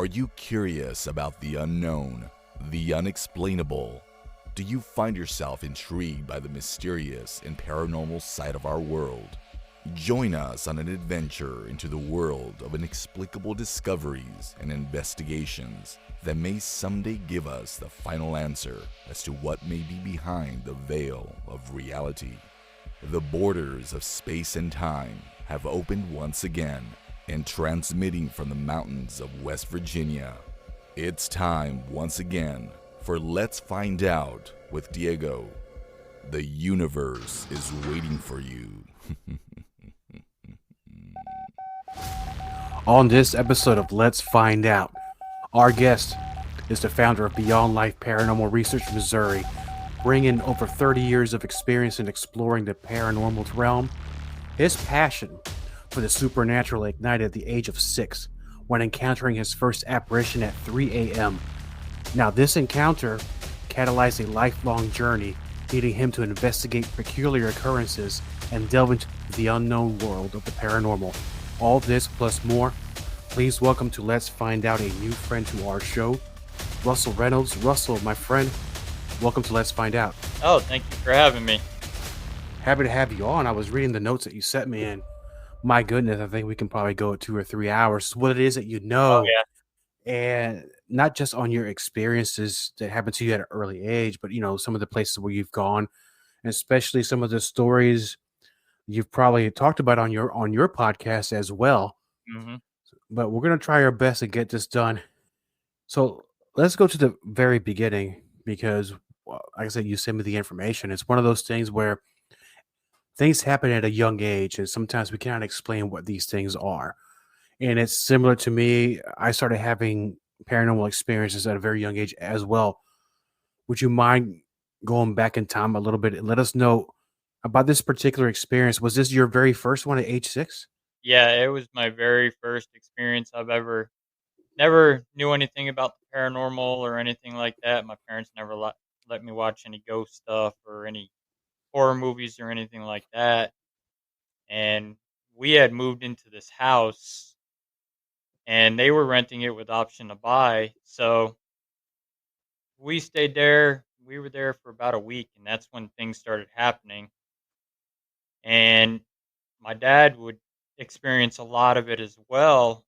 Are you curious about the unknown, the unexplainable? Do you find yourself intrigued by the mysterious and paranormal side of our world? Join us on an adventure into the world of inexplicable discoveries and investigations that may someday give us the final answer as to what may be behind the veil of reality. The borders of space and time have opened once again, and transmitting from the mountains of West Virginia, it's time once again for Let's Find Out with Diego. The universe is waiting for you. On this episode of Let's Find Out, our guest is the founder of Beyond Life Paranormal Research Missouri, bringing over 30 years of experience in exploring the paranormal realm. His passion for the supernatural ignited at the age of 6 when encountering his first apparition at 3 a.m. Now, this encounter catalyzed a lifelong journey, leading him to investigate peculiar occurrences and delve into the unknown world of the paranormal. All this plus more. Please welcome to Let's Find Out a new friend to our show, Russell Reynolds. Russell, my friend, welcome to Let's Find Out. Oh, thank you for having me. Happy to have you on. I was reading the notes that you sent me, and my goodness, I think we can probably go 2 or 3 hours. What it is that you Oh, know, yeah. and not just on your experiences that happened to you at an early age, but some of the places where you've gone, and especially some of the stories you've probably talked about on your podcast as well. Mm-hmm. But we're gonna try our best to get this done. So let's go to the very beginning because, like I said, you sent me the information. It's one of those things where things happen at a young age, and sometimes we cannot explain what these things are. And it's similar to me. I started having paranormal experiences at a very young age as well. Would you mind going back in time a little bit and let us know about this particular experience? Was this your very first one at age 6? Yeah, it was my very first experience never knew anything about the paranormal or anything like that. My parents never let me watch any ghost stuff or any horror movies or anything like that. And we had moved into this house and they were renting it with option to buy. So we stayed there. We were there for about a week, and that's when things started happening. And my dad would experience a lot of it as well.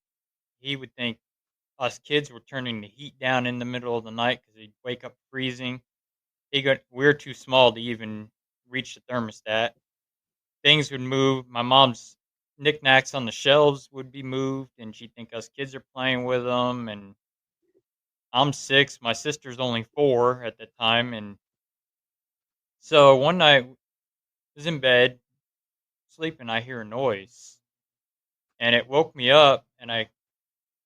He would think us kids were turning the heat down in the middle of the night because he'd wake up freezing. We're too small to even reach the thermostat. Things would move. My mom's knickknacks on the shelves would be moved, and she'd think us kids are playing with them. And I'm 6. My sister's only 4 at the time, and so one night I was in bed sleeping. I hear a noise, and it woke me up. And I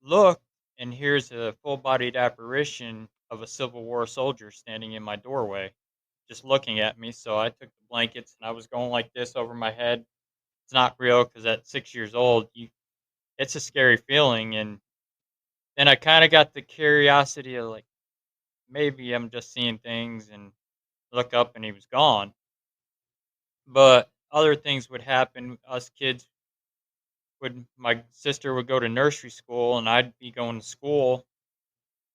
look, and here's a full-bodied apparition of a Civil War soldier standing in my doorway, just looking at me. So I took the blankets and I was going like this over my head. It's not real because at 6 years old, it's a scary feeling. And then I kind of got the curiosity of like maybe I'm just seeing things, and look up and he was gone. But other things would happen. Us kids my sister would go to nursery school and I'd be going to school,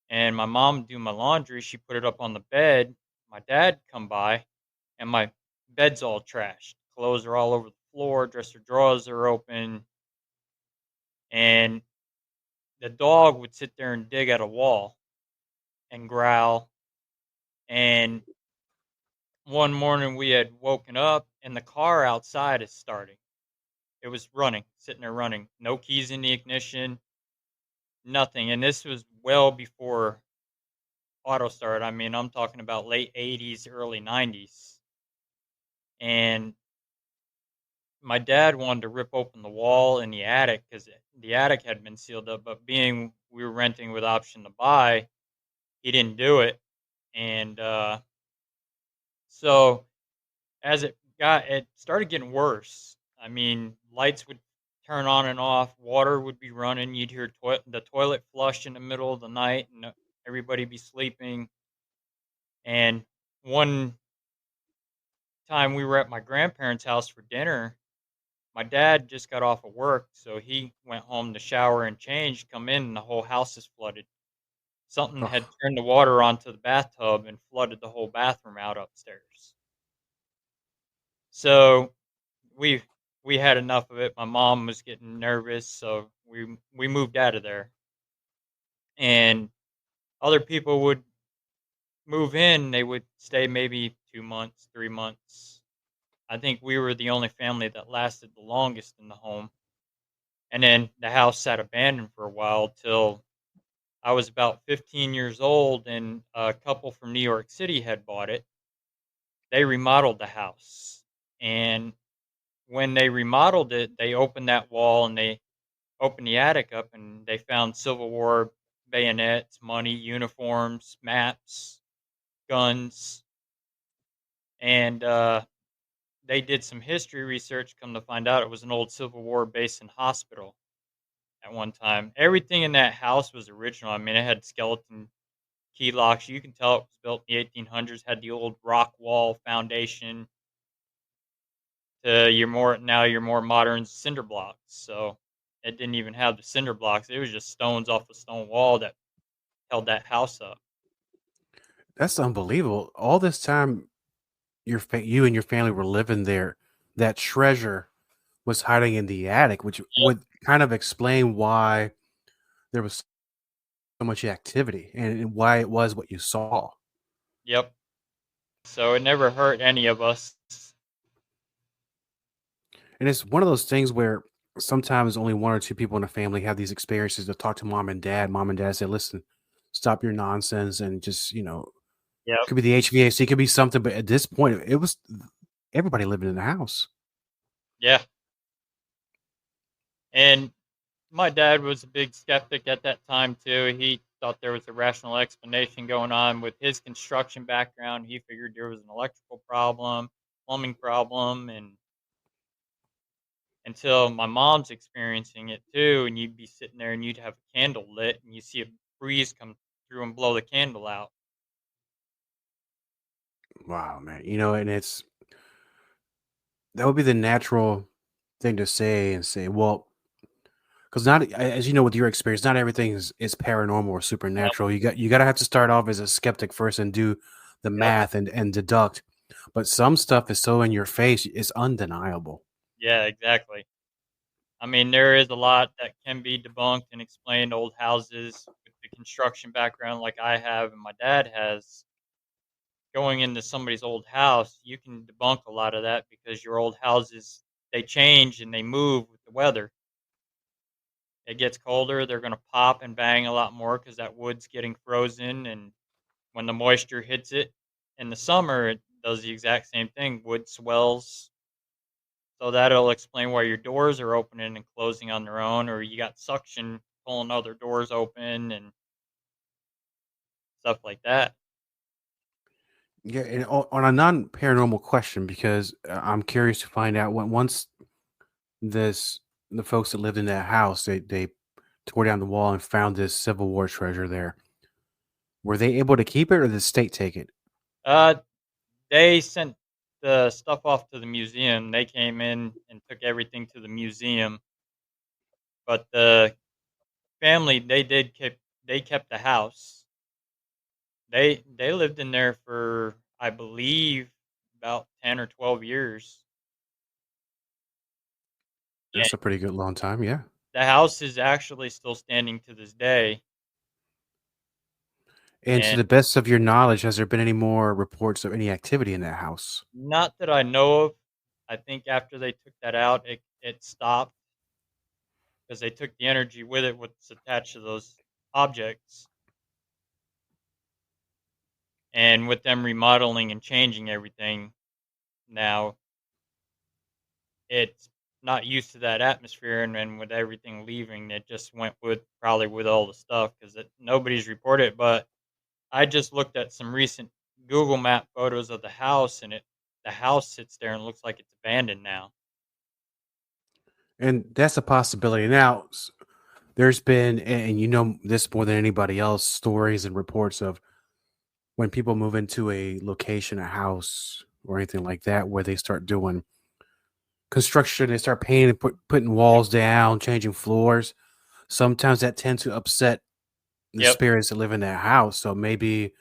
and my mom would do my laundry. She put it up on the bed. My dad come by, and my bed's all trashed. Clothes are all over the floor. Dresser drawers are open, and the dog would sit there and dig at a wall and growl. And one morning we had woken up, and the car outside is starting. It was running, sitting there running. No keys in the ignition, nothing. And this was well before auto start. I mean, I'm talking about late 80s, early 90s. And my dad wanted to rip open the wall in the attic because the attic had been sealed up. But being we were renting with option to buy, he didn't do it. And so it started getting worse. I mean, lights would turn on and off, water would be running. You'd hear the toilet flush in the middle of the night, and everybody be sleeping. And one time we were at my grandparents' house for dinner, my dad just got off of work, so he went home to shower and change, come in, and the whole house is flooded. Something had Oh, turned the water onto the bathtub and flooded the whole bathroom out upstairs. So we we had enough of it. My mom was getting nervous, so we moved out of there. And other people would move in, they would stay maybe 2 months, 3 months. I think we were the only family that lasted the longest in the home. And then the house sat abandoned for a while till I was about 15 years old, and a couple from New York City had bought it. They remodeled the house. And when they remodeled it, they opened that wall and they opened the attic up and they found Civil War bayonets, money, uniforms, maps, guns. And they did some history research. Come to find out, it was an old Civil War base and hospital at one time. Everything in that house was original. I mean, it had skeleton key locks. You can tell it was built in the 1800s. Had the old rock wall foundation to your more modern cinder blocks. So it didn't even have the cinder blocks. It was just stones off the stone wall that held that house up. that's unbelievable. All this time, you and your family were living there. That treasure was hiding in the attic, which Yep. would kind of explain why there was so much activity and why it was what you saw. Yep. So it never hurt any of us. And it's one of those things where sometimes only one or two people in the family have these experiences to talk to mom and dad. Mom and dad say, listen, stop your nonsense and just, Yep. could be the HVAC, could be something. But at this point, it was everybody living in the house. Yeah. And my dad was a big skeptic at that time too. He thought there was a rational explanation going on with his construction background. He figured there was an electrical problem, plumbing problem, and until my mom's experiencing it too, and you'd be sitting there and you'd have a candle lit and you see a breeze come through and blow the candle out. Wow, man. And that would be the natural thing to say and say, well, because not as you know with your experience, not everything is paranormal or Yep, supernatural. You gotta have to start off as a skeptic first and do the yep, math and deduct. But some stuff is so in your face, it's undeniable. yeah, exactly. I mean, there is a lot that can be debunked and explained. Old houses with the construction background, like I have and my dad has, going into somebody's old house, you can debunk a lot of that because your old houses, they change and they move with the weather. It gets colder, they're going to pop and bang a lot more because that wood's getting frozen. And when the moisture hits it in the summer, it does the exact same thing. Wood swells. So that'll explain why your doors are opening and closing on their own, or you got suction pulling other doors open and stuff like that. Yeah, and on a non-paranormal question, because I'm curious to find out when once this the folks that lived in that house they tore down the wall and found this Civil War treasure there. Were they able to keep it, or did the state take it? Uh, they sent the stuff off to the museum. They came in and took everything to the museum, but the family they kept the house. They lived in there for, I believe, about 10 or 12 years. That's a pretty good long time, yeah. The house is actually still standing to this day, And to and the best of your knowledge, has there been any more reports of any activity in that house? not that I know of. I think after they took that out, it stopped because they took the energy with it, what's attached to those objects, and with them remodeling and changing everything now, it's not used to that atmosphere, and then with everything leaving, it just went with probably with all the stuff because nobody's reported it. But I just looked at some recent Google Map photos of the house sits there and looks like it's abandoned now. And that's a possibility. Now, there's been, and you know this more than anybody else, stories and reports of when people move into a location, a house, or anything like that, where they start doing construction, they start painting, putting walls down, changing floors. Sometimes that tends to upset the Yep. spirits that live in that house. So maybe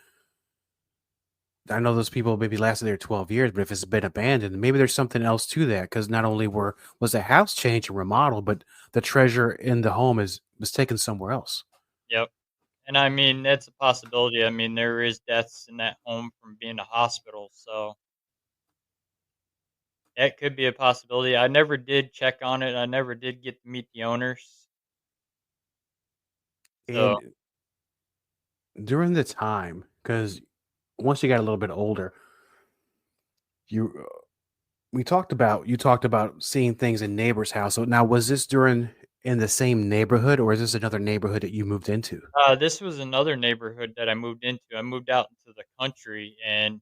I know those people maybe lasted there 12 years, but if it's been abandoned, maybe there's something else to that. Because not only was the house changed and remodeled, but the treasure in the home was taken somewhere else. Yep. And I mean, that's a possibility. I mean, there is deaths in that home from being a hospital, so that could be a possibility. I never did check on it. I never did get to meet the owners. So, And during the time, because once you got a little bit older, you we talked about you talked about seeing things in neighbors' house. So now, was this during in the same neighborhood, or is this another neighborhood that you moved into? this was another neighborhood that I moved into. I moved out into the country, and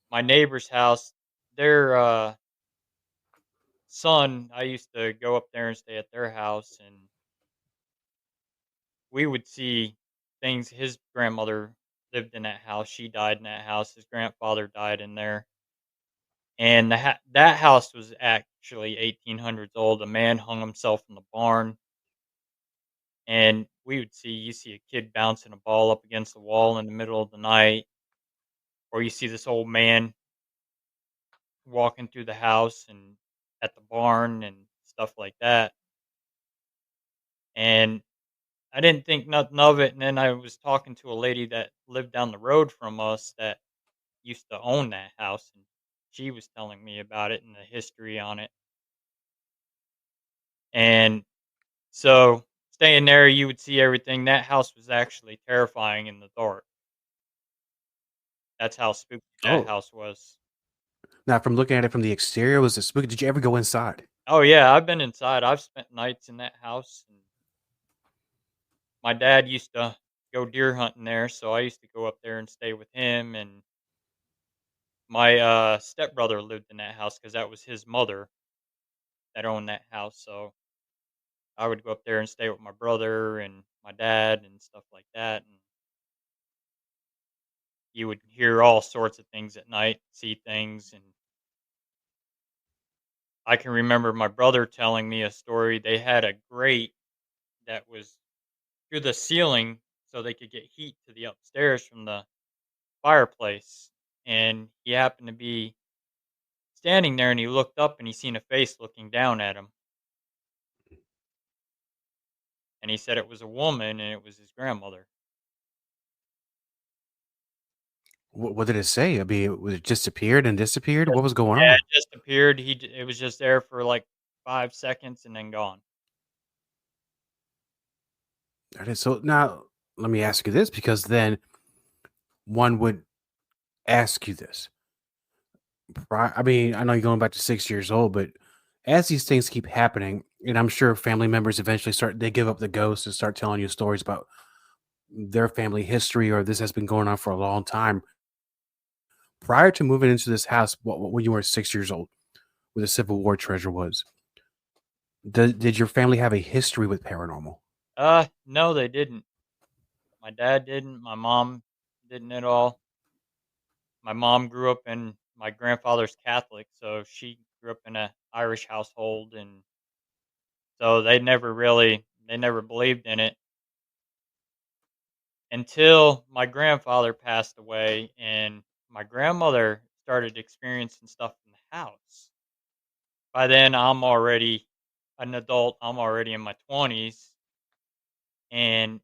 my neighbor's house, their son, I used to go up there and stay at their house, and we would see things. His grandmother lived in that house. She died in that house. His grandfather died in there. And that house was actually 1800s old. A man hung himself in the barn, and you see a kid bouncing a ball up against the wall in the middle of the night, or you see this old man walking through the house and at the barn and stuff like that. And I didn't think nothing of it. And then I was talking to a lady that lived down the road from us that used to own that house, and she was telling me about it and the history on it. And so, staying there, you would see everything. That house was actually terrifying in the dark. That's how spooky that Oh, house was. now from looking at it from the exterior, was it spooky? Did you ever go inside? Oh, yeah, I've been inside. I've spent nights in that house, and my dad used to go deer hunting there, so I used to go up there and stay with him, and my, stepbrother lived in that house because that was his mother that owned that house, so I would go up there and stay with my brother and my dad and stuff like that, and you would hear all sorts of things at night, see things, and I can remember my brother telling me a story. They had a grate that was through the ceiling so they could get heat to the upstairs from the fireplace. And he happened to be standing there and he looked up and he seen a face looking down at him. And he said it was a woman and it was his grandmother. What did it say? I mean, was it just appeared and disappeared? What Just, was going yeah, on? it just appeared. It was just there for like 5 seconds and then gone. That is so. Now, let me ask you this, because then one would ask you this. I mean, I know you're going back to 6 years old, but as these things keep happening, and I'm sure family members eventually they give up the ghost and start telling you stories about their family history, or this has been going on for a long time. Prior to moving into this house, when you were 6 years old, where the Civil War treasure was, did your family have a history with paranormal? No, they didn't. My dad didn't. My mom didn't at all. My mom grew up in my grandfather's Catholic, so she grew up in a Irish household, and so they never believed in it until my grandfather passed away, and my grandmother started experiencing stuff in the house. By then, I'm already an adult. I'm already in my 20s, and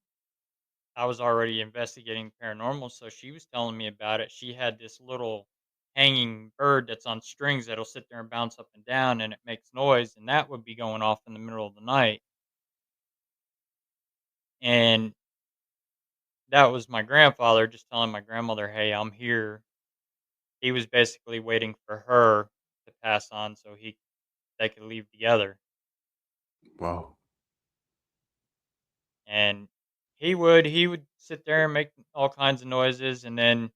I was already investigating paranormal, so she was telling me about it. She had this little hanging bird that's on strings that'll sit there and bounce up and down, and it makes noise, and that would be going off in the middle of the night. And that was my grandfather just telling my grandmother, "Hey, I'm here." He was basically waiting for her to pass on so they could leave together. Wow. And he would sit there and make all kinds of noises, and then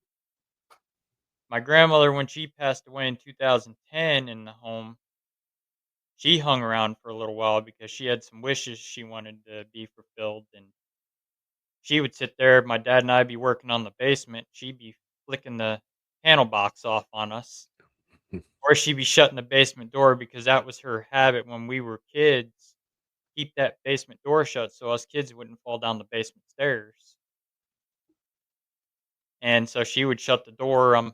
my grandmother, when she passed away in 2010 in the home, she hung around for a little while because she had some wishes she wanted to be fulfilled, and she would sit there, my dad and I'd be working on the basement, she'd be flicking the panel box off on us, or she'd be shutting the basement door because that was her habit when we were kids. Keep that basement door shut so us kids wouldn't fall down the basement stairs. And so she would shut the door.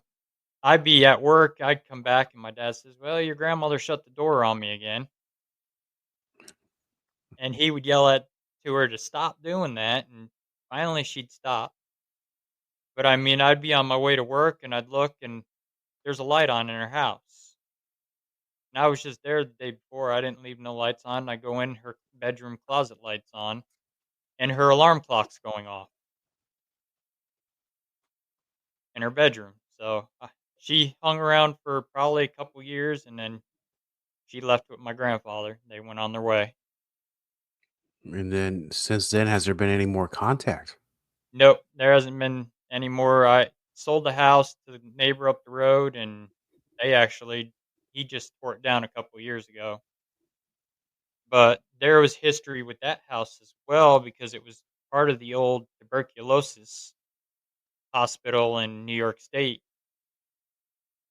I'd be at work. I'd come back, and my dad says, "Well, your grandmother shut the door on me again." And he would yell at to her to stop doing that, and finally she'd stop. But I mean, I'd be on my way to work, and I'd look, and there's a light on in her house. And I was just there the day before. I didn't leave no lights on. I go in, her bedroom closet lights on, and her alarm clock's going off in her bedroom. So she hung around for probably a couple years, and then she left with my grandfather. They went on their way. And then since then, has there been any more contact? Nope, there hasn't been any more. I sold the house to the neighbor up the road, and they actually he just tore it down a couple years ago. But there was history with that house as well because it was part of the old tuberculosis hospital in New York State,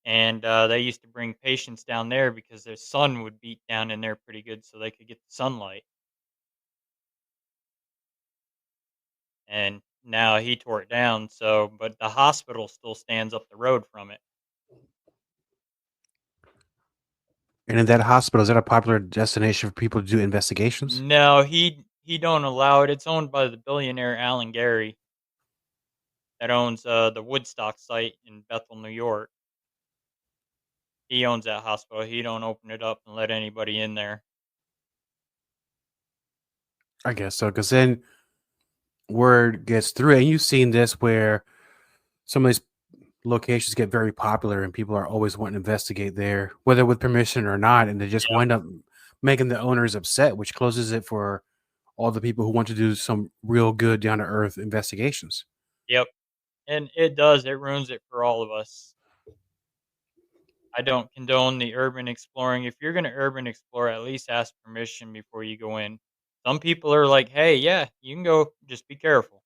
and they used to bring patients down there because their sun would beat down in there pretty good, so they could get the sunlight. And now he tore it down, so but the hospital still stands up the road from it. And in that hospital, is that a popular destination for people to do investigations? No, he don't allow it. It's owned by the billionaire Alan Gary that owns the Woodstock site in Bethel, New York. He owns that hospital. He don't open it up and let anybody in there. I guess so, because then word gets through, and you've seen this where some of these locations get very popular, and people are always wanting to investigate there, whether with permission or not, and they just Yep, wind up making the owners upset, which closes it for all the people who want to do some real good, down to earth investigations. yep, and it does. It ruins it for all of us. I don't condone the urban exploring. If you're going to urban explore, at least ask permission before you go in. Some people are like, "Hey, yeah, you can go. Just be careful."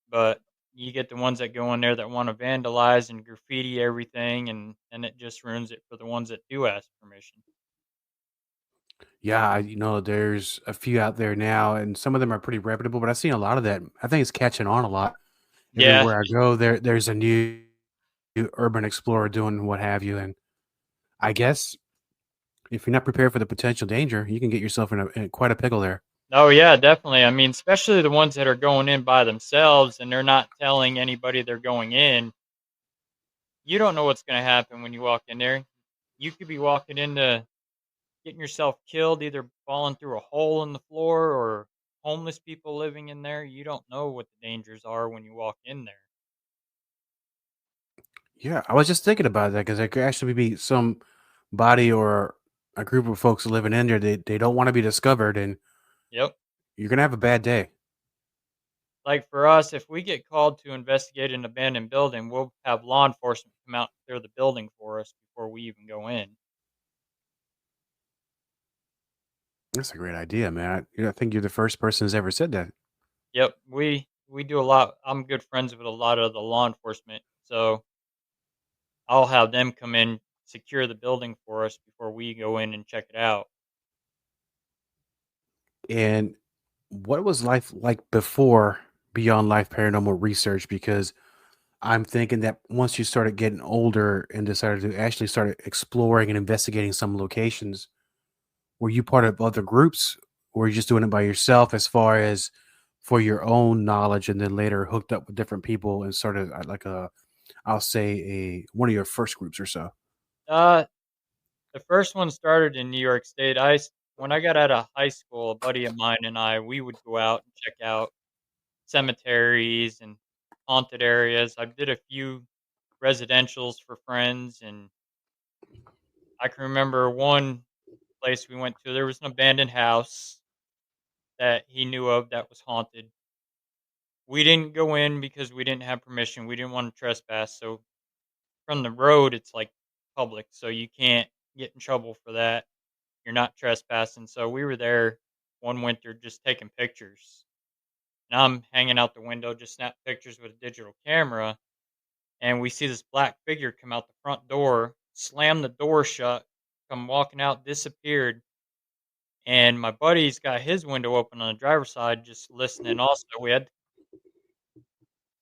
But you get the ones that go in there that want to vandalize and graffiti everything, and it just ruins it for the ones that do ask permission. Yeah, there's a few out there now, and some of them are pretty reputable, but I've seen a lot of that. I think it's catching on a lot. Yeah, Everywhere I go, there's a new urban explorer doing what have you, and I guess if you're not prepared for the potential danger, you can get yourself in quite a pickle there. oh yeah, definitely. I mean, especially the ones that are going in by themselves and they're not telling anybody they're going in. You don't know what's going to happen when you walk in there. You could be walking into getting yourself killed, either falling through a hole in the floor or homeless people living in there. You don't know what the dangers are when you walk in there. Yeah, I was just thinking about that because there could actually be some body or a group of folks living in there. They don't want to be discovered, and Yep. you're gonna have a bad day. Like for us, if we get called to investigate an abandoned building, we'll have law enforcement come out and clear the building for us before we even go in. That's a great idea, man. I think you're the first person who's ever said that. Yep, we do a lot. I'm good friends with a lot of the law enforcement, so I'll have them come in, secure the building for us before we go in and check it out. And what was life like before Beyond Life Paranormal Research? Because I'm thinking that once you started getting older and decided to actually start exploring and investigating some locations, were you part of other groups, or were you just doing it by yourself as far as for your own knowledge, and then later hooked up with different people and started like I'll say a one of your first groups or so? Uh, the first one started in New York State. When I got out of high school, a buddy of mine and I, we would go out and check out cemeteries and haunted areas. I did a few residentials for friends, and I can remember one place we went to. There was an abandoned house that he knew of that was haunted. We didn't go in because we didn't have permission. We didn't want to trespass. So from the road, it's like public, so you can't get in trouble for that. You're not trespassing. So we were there one winter just taking pictures. And I'm hanging out the window, just snap pictures with a digital camera. and we see this black figure come out the front door, slam the door shut, come walking out, disappeared. And my buddy's got his window open on the driver's side, just listening. Also, we had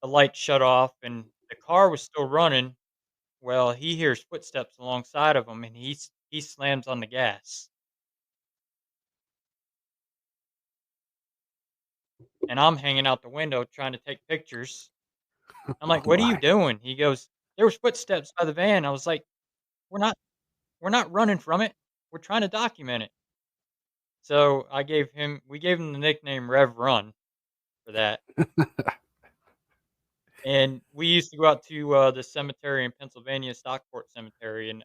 the light shut off, and the car was still running. Well, he hears footsteps alongside of him, and he slams on the gas. And I'm hanging out the window trying to take pictures. I'm like, Oh "What are you my. doing?" He goes, "There was footsteps by the van." I was like, "We're not we're not running from it. We're trying to document it." So we gave him the nickname Rev Run for that. And we used to go out to the cemetery in Pennsylvania, Stockport Cemetery, and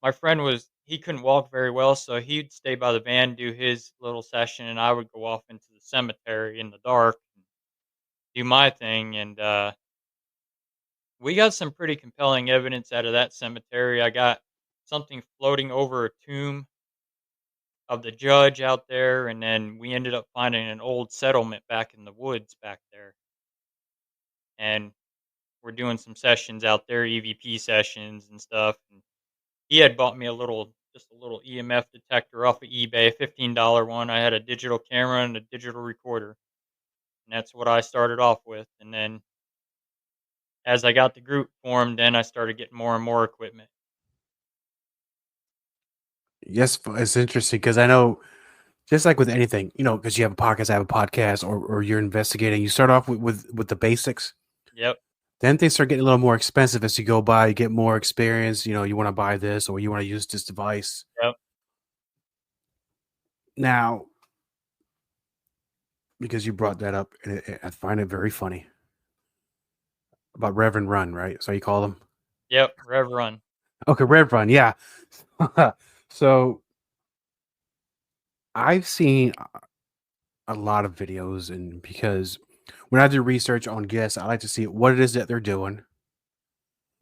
my friend he couldn't walk very well, so he'd stay by the van, do his little session, and I would go off into the cemetery in the dark, and do my thing. And we got some pretty compelling evidence out of that cemetery. I got something floating over a tomb of the judge out there, and then we ended up finding an old settlement back in the woods back there. And we're doing some sessions out there, EVP sessions and stuff. And he had bought me just a little EMF detector off of eBay, $15 one. I had a digital camera and a digital recorder, and that's what I started off with. And then as I got the group formed, then I started getting more and more equipment. Yes, it's interesting because I know, just like with anything, because you have a podcast, I have a podcast, or you're investigating. You start off with the basics. Yep. Then things start getting a little more expensive as you go by. You get more experience. You want to buy this or you want to use this device. Yep. Now, because you brought that up, and I find it very funny about Reverend Run, right? So you call them? Yep. Rev Run. Okay, Rev Run, yeah. So I've seen a lot of videos, and because when I do research on guests, I like to see what it is that they're doing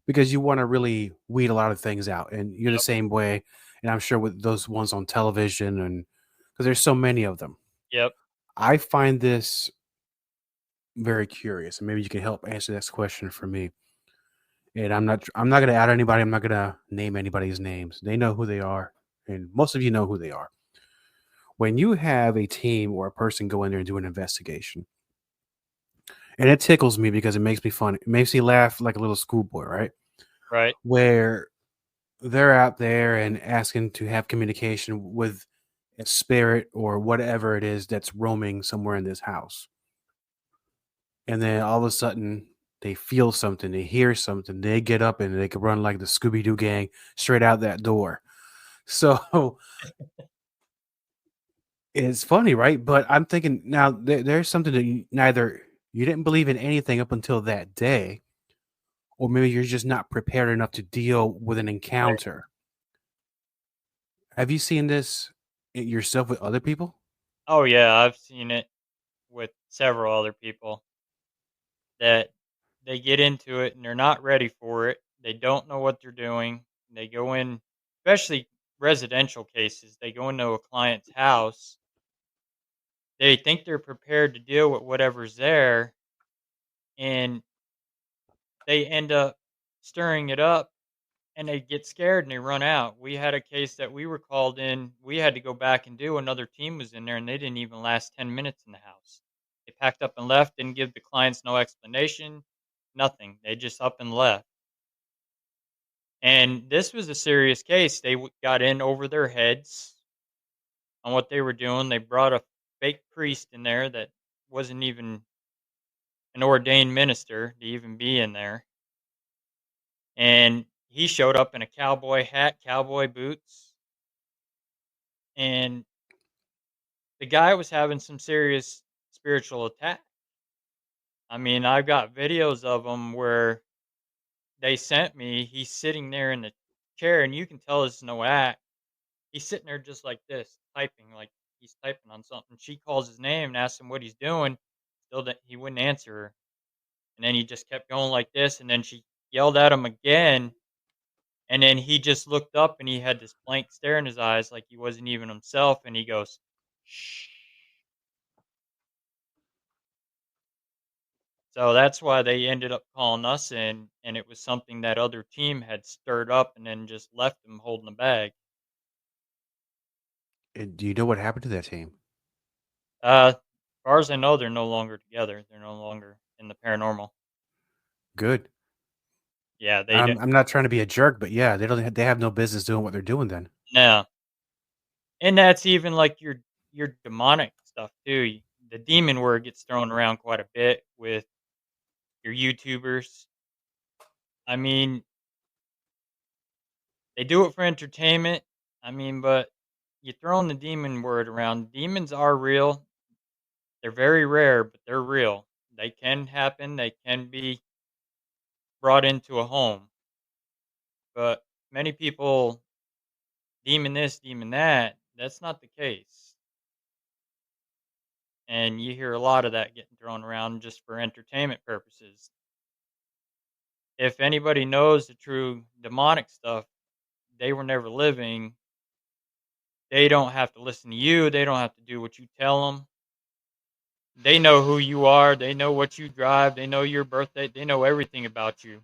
because you want to really weed a lot of things out. And you're the Yep. same way. And I'm sure with those ones on television, and because there's so many of them, Yep. I find this very curious. And maybe you can help answer this question for me. And I'm not going to add anybody. I'm not going to name anybody's names. They know who they are. And most of you know who they are. When you have a team or a person go in there and do an investigation, and it tickles me because it makes me fun. It makes me laugh like a little schoolboy, right? Right. Where they're out there and asking to have communication with a spirit or whatever it is that's roaming somewhere in this house. And then all of a sudden they feel something, they hear something, they get up and they can run like the Scooby-Doo gang straight out that door. So it's funny, right? But I'm thinking now there's something that you didn't believe in anything up until that day, or maybe you're just not prepared enough to deal with an Right. encounter. Have you seen this yourself with other people? Oh yeah, I've seen it with several other people that they get into it and they're not ready for it. They don't know what they're doing. They go in, especially residential cases, they go into a client's house. They think they're prepared to deal with whatever's there, and they end up stirring it up, and they get scared and they run out. We had a case that we were called in. We had to go back and do. Another team was in there, and they didn't even last 10 minutes in the house. They packed up and left, didn't give the clients no explanation, nothing. They just up and left. And this was a serious case. They got in over their heads on what they were doing. They brought a fake priest in there that wasn't even an ordained minister to even be in there. And he showed up in a cowboy hat, cowboy boots, and the guy was having some serious spiritual attack. I mean, I've got videos of him where they sent me. He's sitting there in the chair, and you can tell it's no act. He's sitting there just like this, typing, like he's typing on something. She calls his name and asks him what he's doing. Still, that he wouldn't answer her. And then he just kept going like this. And then she yelled at him again. And then he just looked up and he had this blank stare in his eyes, like he wasn't even himself. And he goes, shh. So that's why they ended up calling us in, and it was something that other team had stirred up and then just left them holding the bag. And do you know what happened to that team? As far as I know, they're no longer together. They're no longer in the paranormal. Good. Yeah, they I'm didn't. I'm not trying to be a jerk, but yeah, they have no business doing what they're doing then. No, and that's even like your demonic stuff too. The demon word gets thrown around quite a bit with your YouTubers. I mean, they do it for entertainment. I mean, but you throwing the demon word around. Demons are real. They're very rare, but they're real. They can happen. They can be brought into a home. But many people demon this, demon that. That's not the case. And you hear a lot of that getting thrown around just for entertainment purposes. If anybody knows the true demonic stuff, they were never living. They don't have to listen to you. They don't have to do what you tell them. They know who you are. They know what you drive. They know your birthday. They know everything about you.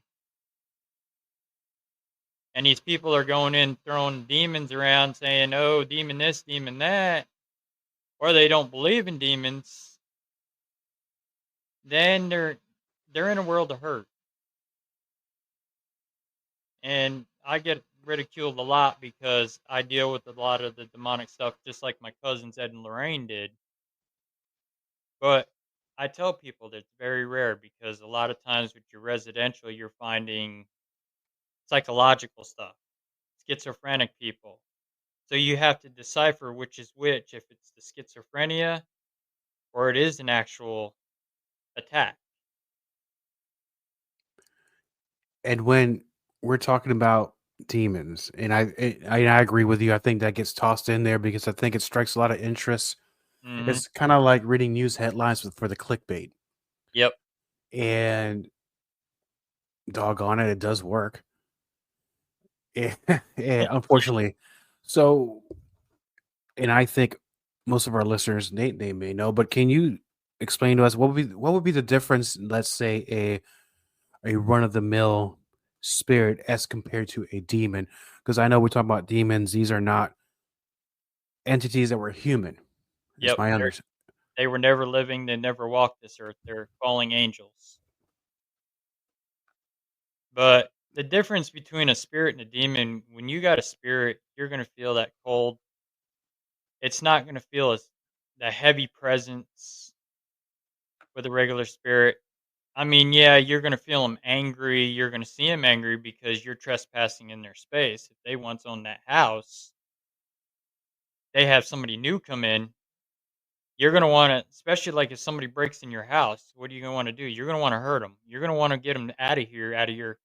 And these people are going in throwing demons around saying, oh, demon this, demon that, or they don't believe in demons, then they're in a world of hurt. And I get ridiculed a lot because I deal with a lot of the demonic stuff just like my cousins Ed and Lorraine did. But I tell people that it's very rare because a lot of times with your residential, you're finding psychological stuff, schizophrenic people. So you have to decipher which is which, if it's the schizophrenia or it is an actual attack. And when we're talking about demons, and I agree with you. I think that gets tossed in there because I think it strikes a lot of interest. Hmm. It's kind of like reading news headlines for the clickbait, Yep. and doggone it, it does work. Yeah, yeah, unfortunately. So, and I think most of our listeners they may know, but can you explain to us what would be the difference? Let's say a run of the mill spirit as compared to a demon, because I know we're talking about demons. These are not entities that were human. Is Yep. my understanding. They were never living. They never walked this earth. They're falling angels. But the difference between a spirit and a demon, when you got a spirit, you're going to feel that cold. It's not going to feel as the heavy presence with a regular spirit. I mean, yeah, you're going to feel them angry. You're going to see them angry because you're trespassing in their space. If they once owned that house, they have somebody new come in. You're going to want to, especially like if somebody breaks in your house, what are you going to want to do? You're going to want to hurt them. You're going to want to get them out of here, out of your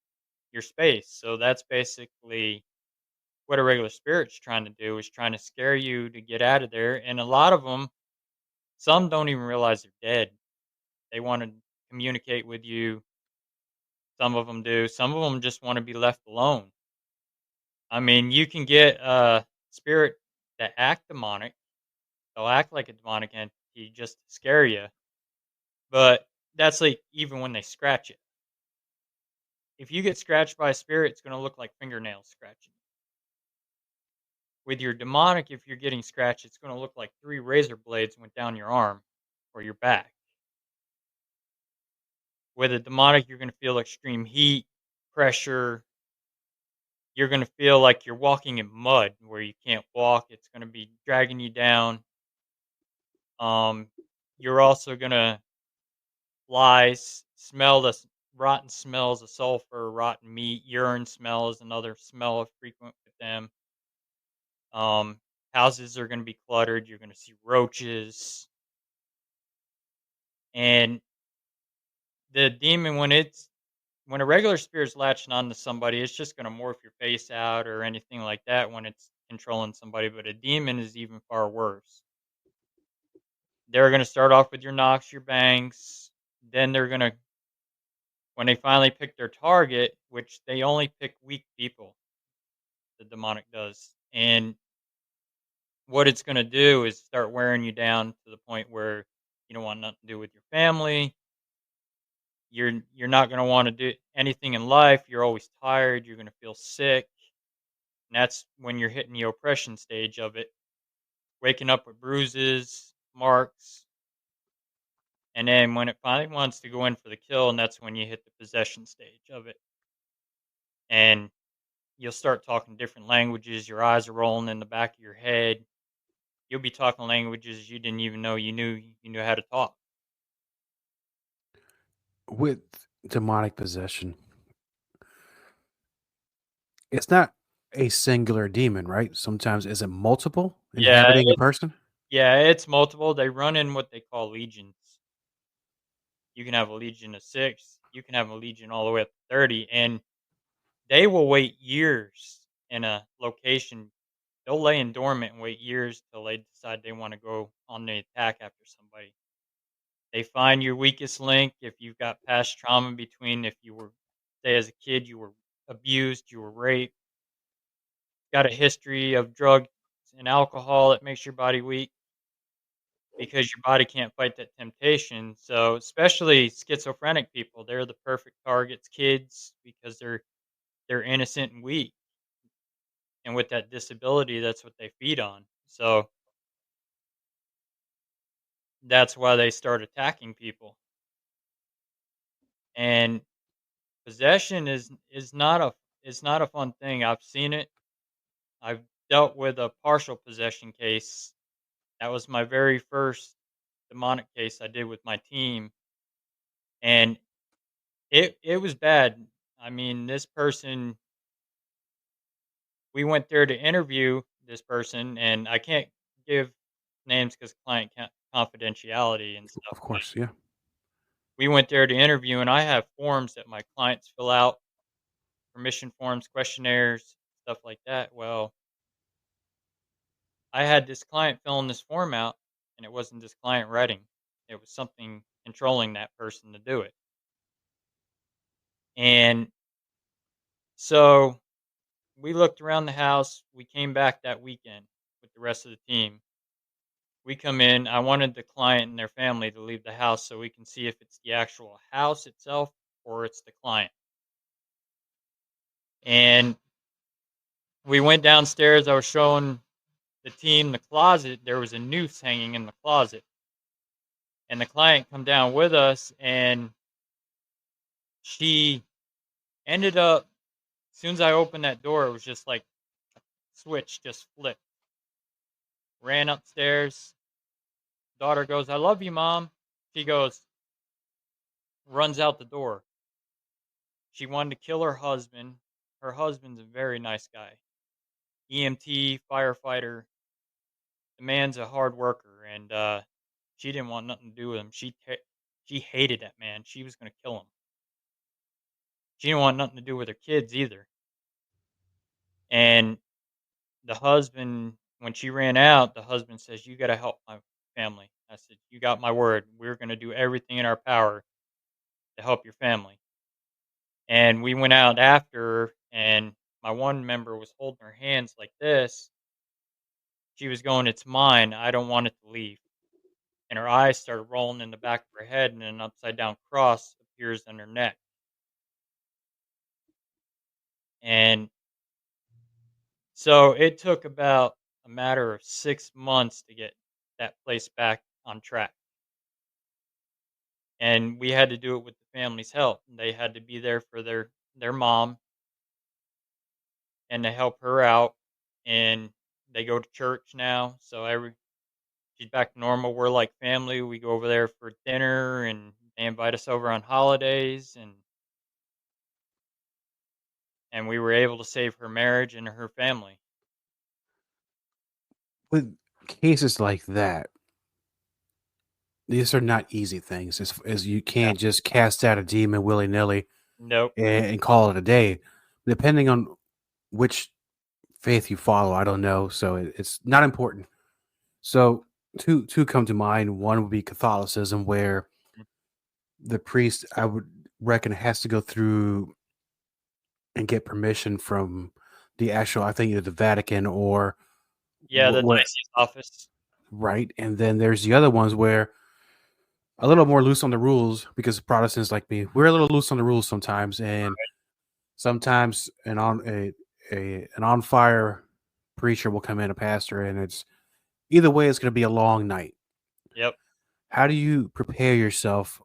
space. So that's basically what a regular spirit's trying to do, is trying to scare you to get out of there. And a lot of them, some don't even realize they're dead. They want to communicate with you. Some of them do. Some of them just want to be left alone. I mean, you can get a spirit that act demonic. They'll act like a demonic entity just to scare you. But that's like even when they scratch it. If you get scratched by a spirit, it's going to look like fingernails scratching. With your demonic, if you're getting scratched, it's going to look like 3 razor blades went down your arm or your back. With a demonic, you're going to feel extreme heat, pressure. You're going to feel like you're walking in mud where you can't walk. It's going to be dragging you down. Um, you're also going to smell the rotten smells of sulfur, rotten meat, urine smell is another smell frequent with them. Um, houses are going to be cluttered. You're going to see roaches. And the demon, when a regular spirit's latching on to somebody, it's just going to morph your face out or anything like that when it's controlling somebody. But a demon is even far worse. They're going to start off with your knocks, your bangs. Then they're going to, when they finally pick their target, which they only pick weak people, the demonic does. And what it's going to do is start wearing you down to the point where you don't want nothing to do with your family. you're not going to want to do anything in life. You're always tired. You're going to feel sick. And that's when you're hitting the oppression stage of it, waking up with bruises, marks. And then when it finally wants to go in for the kill, and that's when you hit the possession stage of it. And you'll start talking different languages. Your eyes are rolling in the back of your head. You'll be talking languages you didn't even know you knew how to talk. With demonic possession, it's not a singular demon, right? Sometimes is it multiple Yeah, inhabiting a person? yeah, it's multiple. They run in what they call legions. You can have a legion of 6. You can have a legion all the way up to 30, and they will wait years in a location. They'll lay in dormant and wait years till they decide they want to go on the attack after somebody. They find your weakest link if you've got past trauma between if you were, say, as a kid, you were abused, you were raped, got a history of drugs and alcohol that makes your body weak because your body can't fight that temptation. So, especially schizophrenic people, they're the perfect targets, kids, because they're innocent and weak. And with that disability, that's what they feed on. So, that's why they start attacking people. And possession is not a fun thing. I've seen it. I've dealt with a partial possession case. That was my very first demonic case I did with my team, and it was bad. I mean, this person, we went there to interview this person, and I can't give names because client confidentiality and stuff. Of course, yeah. We went there to interview, and I have forms that my clients fill out, permission forms, questionnaires, stuff like that. Well, I had this client filling this form out, and it wasn't this client writing. It was something controlling that person to do it. And so we looked around the house. We came back that weekend with the rest of the team. We come in. I wanted the client and their family to leave the house so we can see if it's the actual house itself or it's the client. And we went downstairs. I was showing the team the closet. There was a noose hanging in the closet. And the client come down with us, and she ended up, as soon as I opened that door, it was just like a switch just flipped. Ran upstairs. Daughter goes, "I love you, Mom." She goes, runs out the door. She wanted to kill her husband. Her husband's a very nice guy. EMT, firefighter. The man's a hard worker, and she didn't want nothing to do with him. She hated that man. She was going to kill him. She didn't want nothing to do with her kids either. And the husband, when she ran out, the husband says, "You got to help my family." I said, "You got my word. We're going to do everything in our power to help your family." And we went out after her, and my one member was holding her hands like this. She was going, "It's mine. I don't want it to leave." And her eyes started rolling in the back of her head, and an upside down cross appears on her neck. And so it took about a matter of 6 months to get that place back on track. And we had to do it with the family's help. They had to be there for their mom and to help her out. And they go to church now, so she's back to normal. We're like family. We go over there for dinner, and they invite us over on holidays, and we were able to save her marriage and her family. With cases like that, these are not easy things. As you Yeah. can't just cast out a demon willy nilly Nope. and call it a day. Depending on which faith you follow, I don't know. So it's not important. So two come to mind. One would be Catholicism, where the priest, I would reckon, has to go through and get permission from the actual, I think, either the Vatican or Yeah, the what, diocese office. right? And then there's the other ones where a little more loose on the rules because Protestants like me, we're a little loose on the rules sometimes, and sometimes an on fire preacher will come in, a pastor, and it's either way, it's going to be a long night. Yep. How do you prepare yourself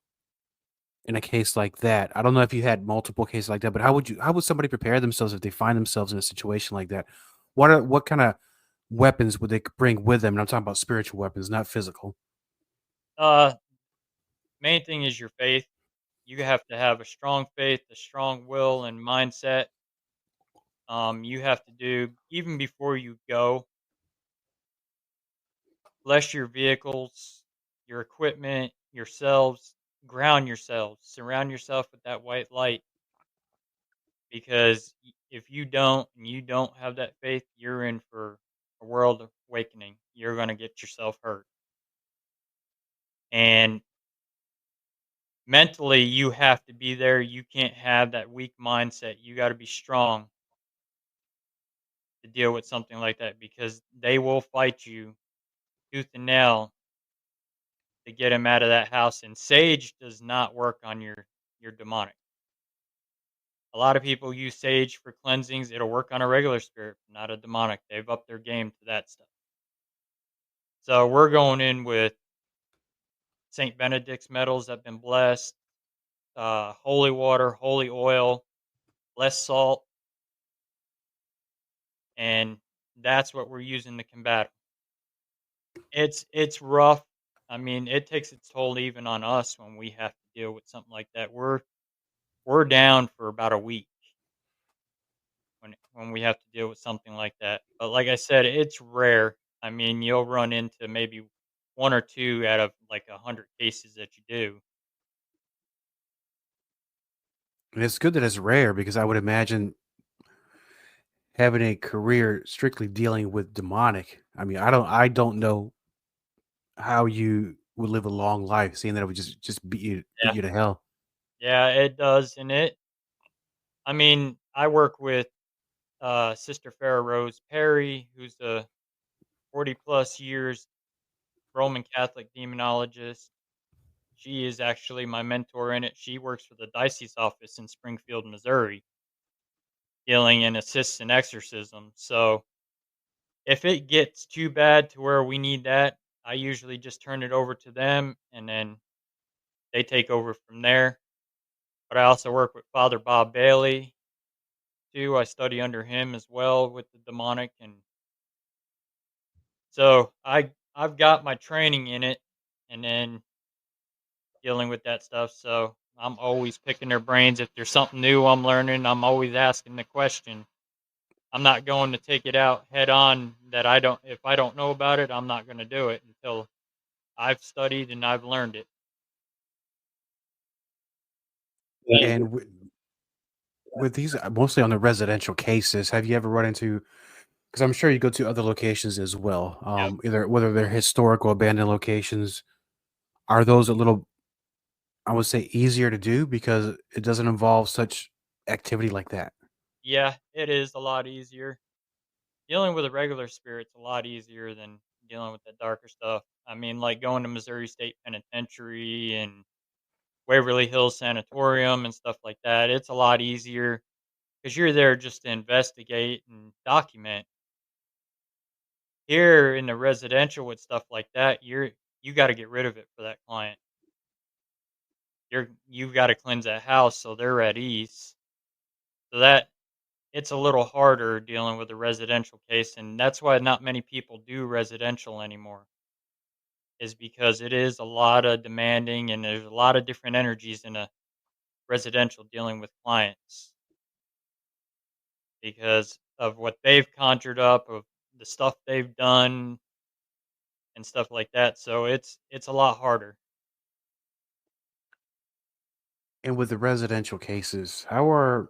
in a case like that? I don't know if you had multiple cases like that, but how would somebody prepare themselves if they find themselves in a situation like that? What kind of weapons would they bring with them? And I'm talking about spiritual weapons, not physical. Uh, Main thing is your faith. You have to have a strong faith, a strong will and mindset. You have to do even before you go, bless your vehicles, your equipment, yourselves, ground yourselves, surround yourself with that white light because if you don't and you don't have that faith, you're in for a world awakening. You're going to get yourself hurt. And mentally, you have to be there. You can't have that weak mindset. You got to be strong to deal with something like that because they will fight you tooth and nail to get him out of that house. And sage does not work on your demonic. A lot of people use sage for cleansings. It'll work on a regular spirit, not a demonic. They've upped their game to that stuff. So we're going in with Saint Benedict's metals that have been blessed, holy water, holy oil, less salt, and that's what we're using to combat 'em. It's rough. I mean, it takes its toll even on us when we have to deal with something like that. We're down for about a week when we have to deal with something like that. But like I said, it's rare. I mean, you'll run into maybe one or two out of like 100 cases that you do. And it's good that it's rare because I would imagine having a career strictly dealing with demonic. I mean, I don't know how you would live a long life, seeing that it would just beat Yeah, you to hell. yeah, it does, and it. I mean, I work with Sister Farrah Rose Perry, who's a 40 plus years Roman Catholic demonologist. She is actually my mentor in it. She works for the diocese office in Springfield, Missouri, dealing in assists and exorcism. So if it gets too bad to where we need that, I usually just turn it over to them and then they take over from there. But I also work with Father Bob Bailey too. I study under him as well with the demonic, and so I've got my training in it and then dealing with that stuff. So I'm always picking their brains. If there's something new I'm learning, I'm always asking the question. I'm not going to take it out head on that I don't if I don't know about it, I'm not going to do it until I've studied and I've learned it. And with these, mostly on the residential cases, have you ever run into? Because I'm sure you go to other locations as well. Yep. Either whether they're historical abandoned locations, are those a little, I would say, easier to do because it doesn't involve such activity like that. Yeah, it is a lot easier. Dealing with a regular spirit's a lot easier than dealing with that darker stuff. I mean, like going to Missouri State Penitentiary and Waverly Hills Sanatorium and stuff like that. It's a lot easier because you're there just to investigate and document. Here in the residential with stuff like that, you got to get rid of it for that client. You've got to cleanse that house so they're at ease. So that it's a little harder dealing with a residential case, and that's why not many people do residential anymore. Is because it is a lot of demanding, and there's a lot of different energies in a residential dealing with clients because of what they've conjured up, of the stuff they've done, and stuff like that. So it's a lot harder. And with the residential cases, how are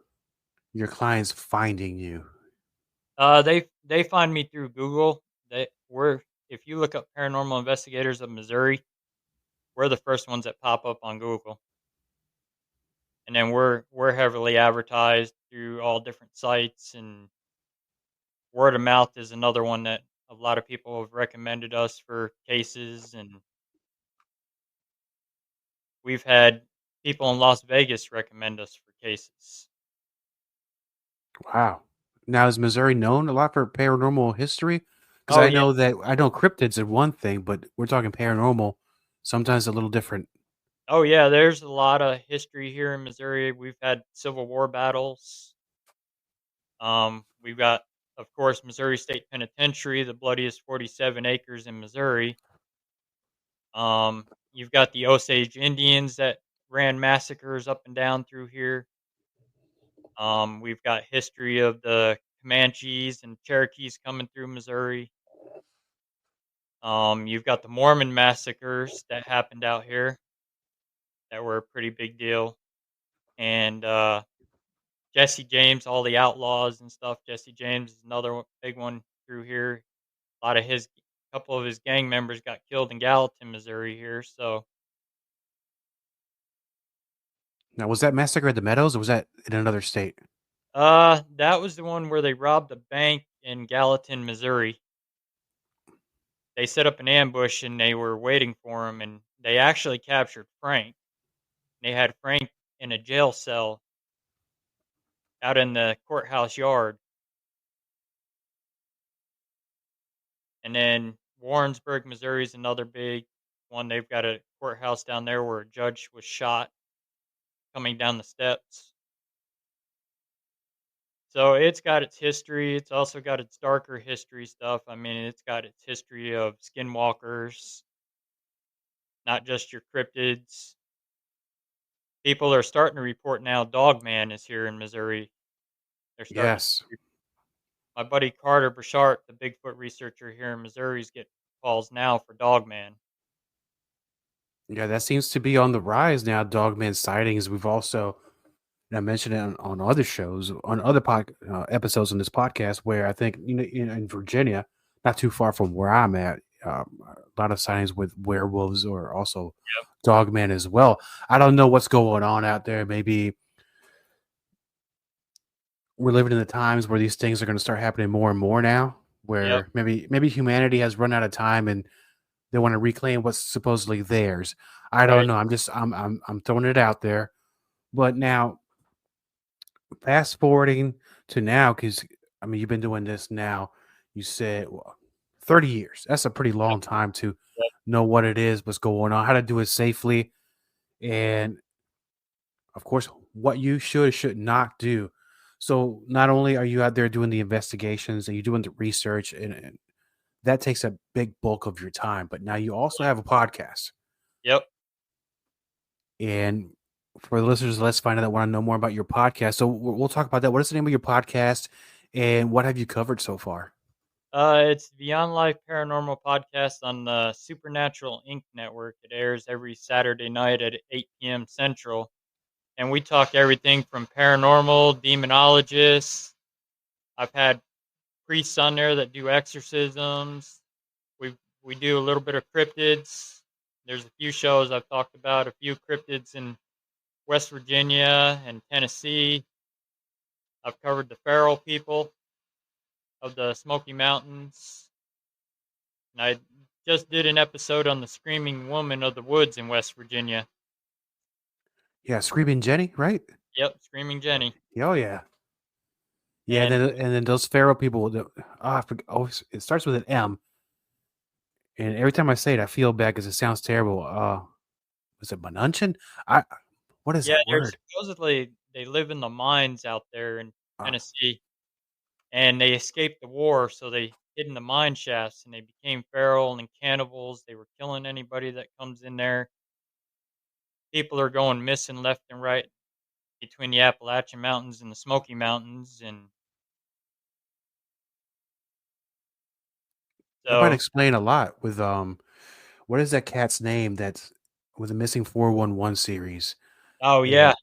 your clients finding you? They find me through Google. We're if you look up paranormal investigators of Missouri, we're the first ones that pop up on Google, and then we're heavily advertised through all different sites, and word of mouth is another one that a lot of people have recommended us for cases, and We've had people in Las Vegas recommend us for cases. Wow. Now, is Missouri known a lot for paranormal history? Because Oh, I yeah. know cryptids are one thing, but we're talking paranormal. Sometimes a little different. Oh, yeah, there's a lot of history here in Missouri. We've had Civil War battles. We've got, of course, Missouri State Penitentiary, the bloodiest 47 acres in Missouri. You've got the Osage Indians that ran massacres up and down through here. We've got history of the Comanches and Cherokees coming through Missouri. You've got the Mormon massacres that happened out here that were a pretty big deal. And Jesse James, all the outlaws and stuff. Jesse James is another big one through here. A lot of his, couple of his gang members got killed in Gallatin, Missouri here. So, Now, was that massacre at the Meadows, or was that in another state? that was the one where they robbed a bank in Gallatin, Missouri. They set up an ambush and they were waiting for him, and they actually captured Frank. They had Frank in a jail cell out in the courthouse yard. And then Warrensburg, Missouri is another big one. They've got a courthouse down there where a judge was shot coming down the steps. So it's got its history. It's also got its darker history stuff. I mean, it's got its history of skinwalkers, not just your cryptids. People are starting to report now Dogman is here in Missouri. They're starting Yes. to. My buddy Carter Burchart, the Bigfoot researcher here in Missouri, is getting calls now for Dogman. Yeah, that seems to be on the rise now. Dogman sightings. We've also, and I mentioned it on other shows, on other episodes on this podcast, where I think in Virginia, not too far from where I'm at, a lot of sightings with werewolves or also dogman as well. I don't know what's going on out there. Maybe we're living in the times where these things are going to start happening more and more now. Yep. Where maybe humanity has run out of time and they want to reclaim what's supposedly theirs. I don't Right. know. I'm throwing it out there. But now, fast forwarding to now, because I mean, you've been doing this now. You said 30 years. That's a pretty Yep. long time to Yep. know what it is, what's going on, how to do it safely, and of course, what you should not do. So, not only are you out there doing the investigations and you're doing the research, and that takes a big bulk of your time, but now you also have a podcast. Yep. And for the listeners, let's find out that want to know more about your podcast. So we'll talk about that. What is the name of your podcast, and what have you covered so far? It's Beyond Life Paranormal podcast on the Supernatural Inc. network. It airs every Saturday night at 8 p.m. Central. And we talk everything from paranormal, demonologists. I've had priests on there that do exorcisms. We do a little bit of cryptids. There's a few shows I've talked about, a few cryptids in West Virginia and Tennessee. I've covered the feral people of the Smoky Mountains. And I just did an episode on the Screaming Woman of the Woods in West Virginia. Yeah, Screaming Jenny, right? Yep, Screaming Jenny. Oh yeah, yeah. And And then those feral people. I forget, it starts with an M, and every time I say it, I feel bad because it sounds terrible. Was it Manunchin? I What is yeah, that they're word? supposedly they live in the mines out there in Uh, Tennessee, and they escaped the war, so they hid in the mine shafts, and they became feral and cannibals. They were killing anybody that comes in there. People are going missing left and right between the Appalachian Mountains and the Smoky Mountains, and that might so explain a lot. With what is that cat's name? That's with the missing 411 series. oh And yeah,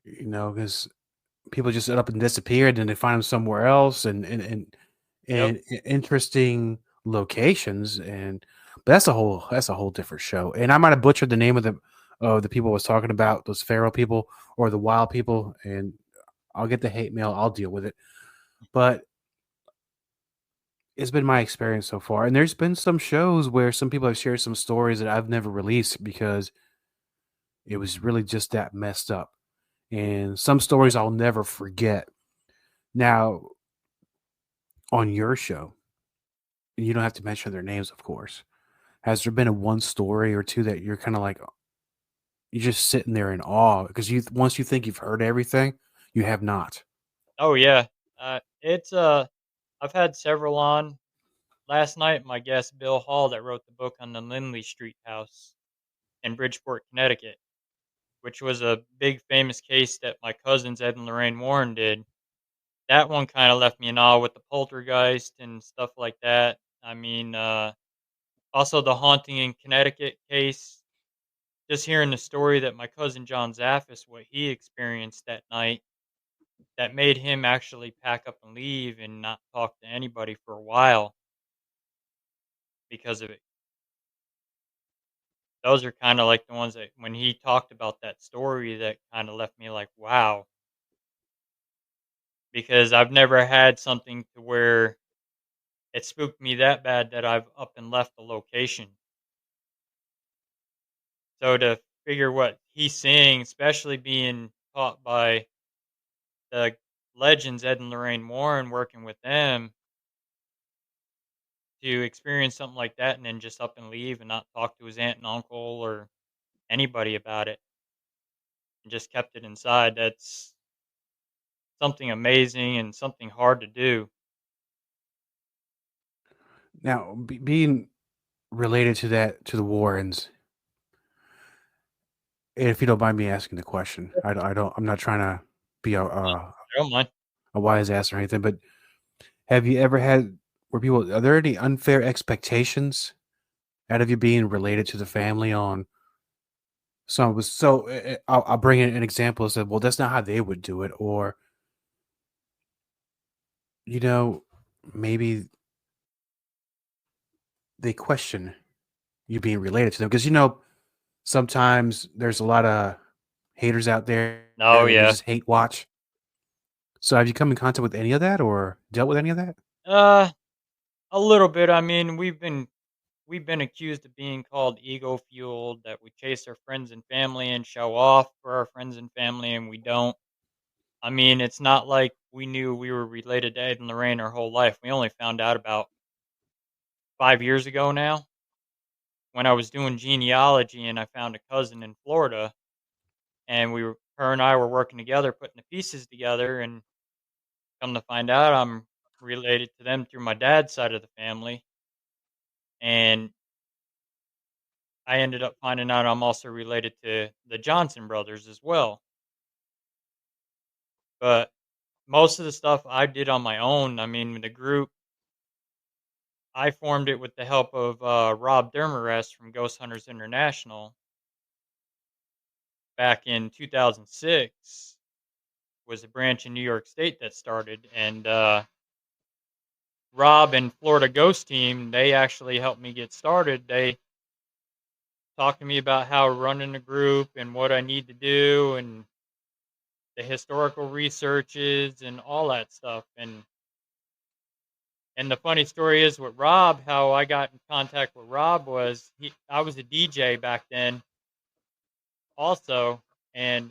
because people just up and disappeared, and they find them somewhere else, yep, and interesting locations. And but that's a whole different show. And I might have butchered the name of the people I was talking about, those feral people or the wild people, and I'll get the hate mail. I'll deal with it. But it's been my experience so far, and there's been some shows where some people have shared some stories that I've never released because It was really just that messed up. And some stories I'll never forget. Now, on your show, and you don't have to mention their names, of course. Has there been a one story or two that you're kind of like you're just sitting there in awe because you once you think you've heard everything, you have not. Oh yeah, it's I've had several on. Last night, my guest Bill Hall, that wrote the book on the Lindley Street house in Bridgeport, Connecticut, which was a big famous case that my cousins Ed and Lorraine Warren did. That one kind of left me in awe with the poltergeist and stuff like that. I mean, also the haunting in Connecticut case. Just hearing the story that my cousin John Zaffis, what he experienced that night, that made him actually pack up and leave and not talk to anybody for a while because of it. Those are kinda like the ones that when he talked about that story that kinda left me like, "Wow," because I've never had something to where it spooked me that bad that I've up and left the location. So to figure what he's seeing, especially being taught by the legends, Ed and Lorraine Warren, working with them, to experience something like that and then just up and leave and not talk to his aunt and uncle or anybody about it and just kept it inside, that's something amazing and something hard to do. Now, being related to that to the Warrens, if you don't mind me asking the question, I don't. I'm not trying to be I don't mind. a wise ass or anything, but have you ever had where people are there any unfair expectations out of you being related to the family on some was so I'll bring in an example and say, well, that's not how they would do it, or you know, maybe they question you being related to them because sometimes there's a lot of haters out there Oh, that you yeah. just hate watch. So have you come in contact with any of that or dealt with any of that? Uh, a little bit. I mean, we've been accused of being called ego fueled, that we chase our friends and family and show off for our friends and family, and we don't. I mean, it's not like we knew we were related to Ed and Lorraine our whole life. We only found out about 5 years ago now when I was doing genealogy and I found a cousin in Florida, and her and I were working together, putting the pieces together, and come to find out I'm related to them through my dad's side of the family. And I ended up finding out I'm also related to the Johnson brothers as well. But most of the stuff I did on my own. I mean, the group, I formed it with the help of Rob Dermarest from Ghost Hunters International back in 2006. Was a branch in New York State that started, and Rob and Florida Ghost Team, they actually helped me get started. They talked to me about how running a group and what I need to do and the historical researches and all that stuff. And the funny story is with Rob, how I got in contact with Rob was I was a DJ back then also, and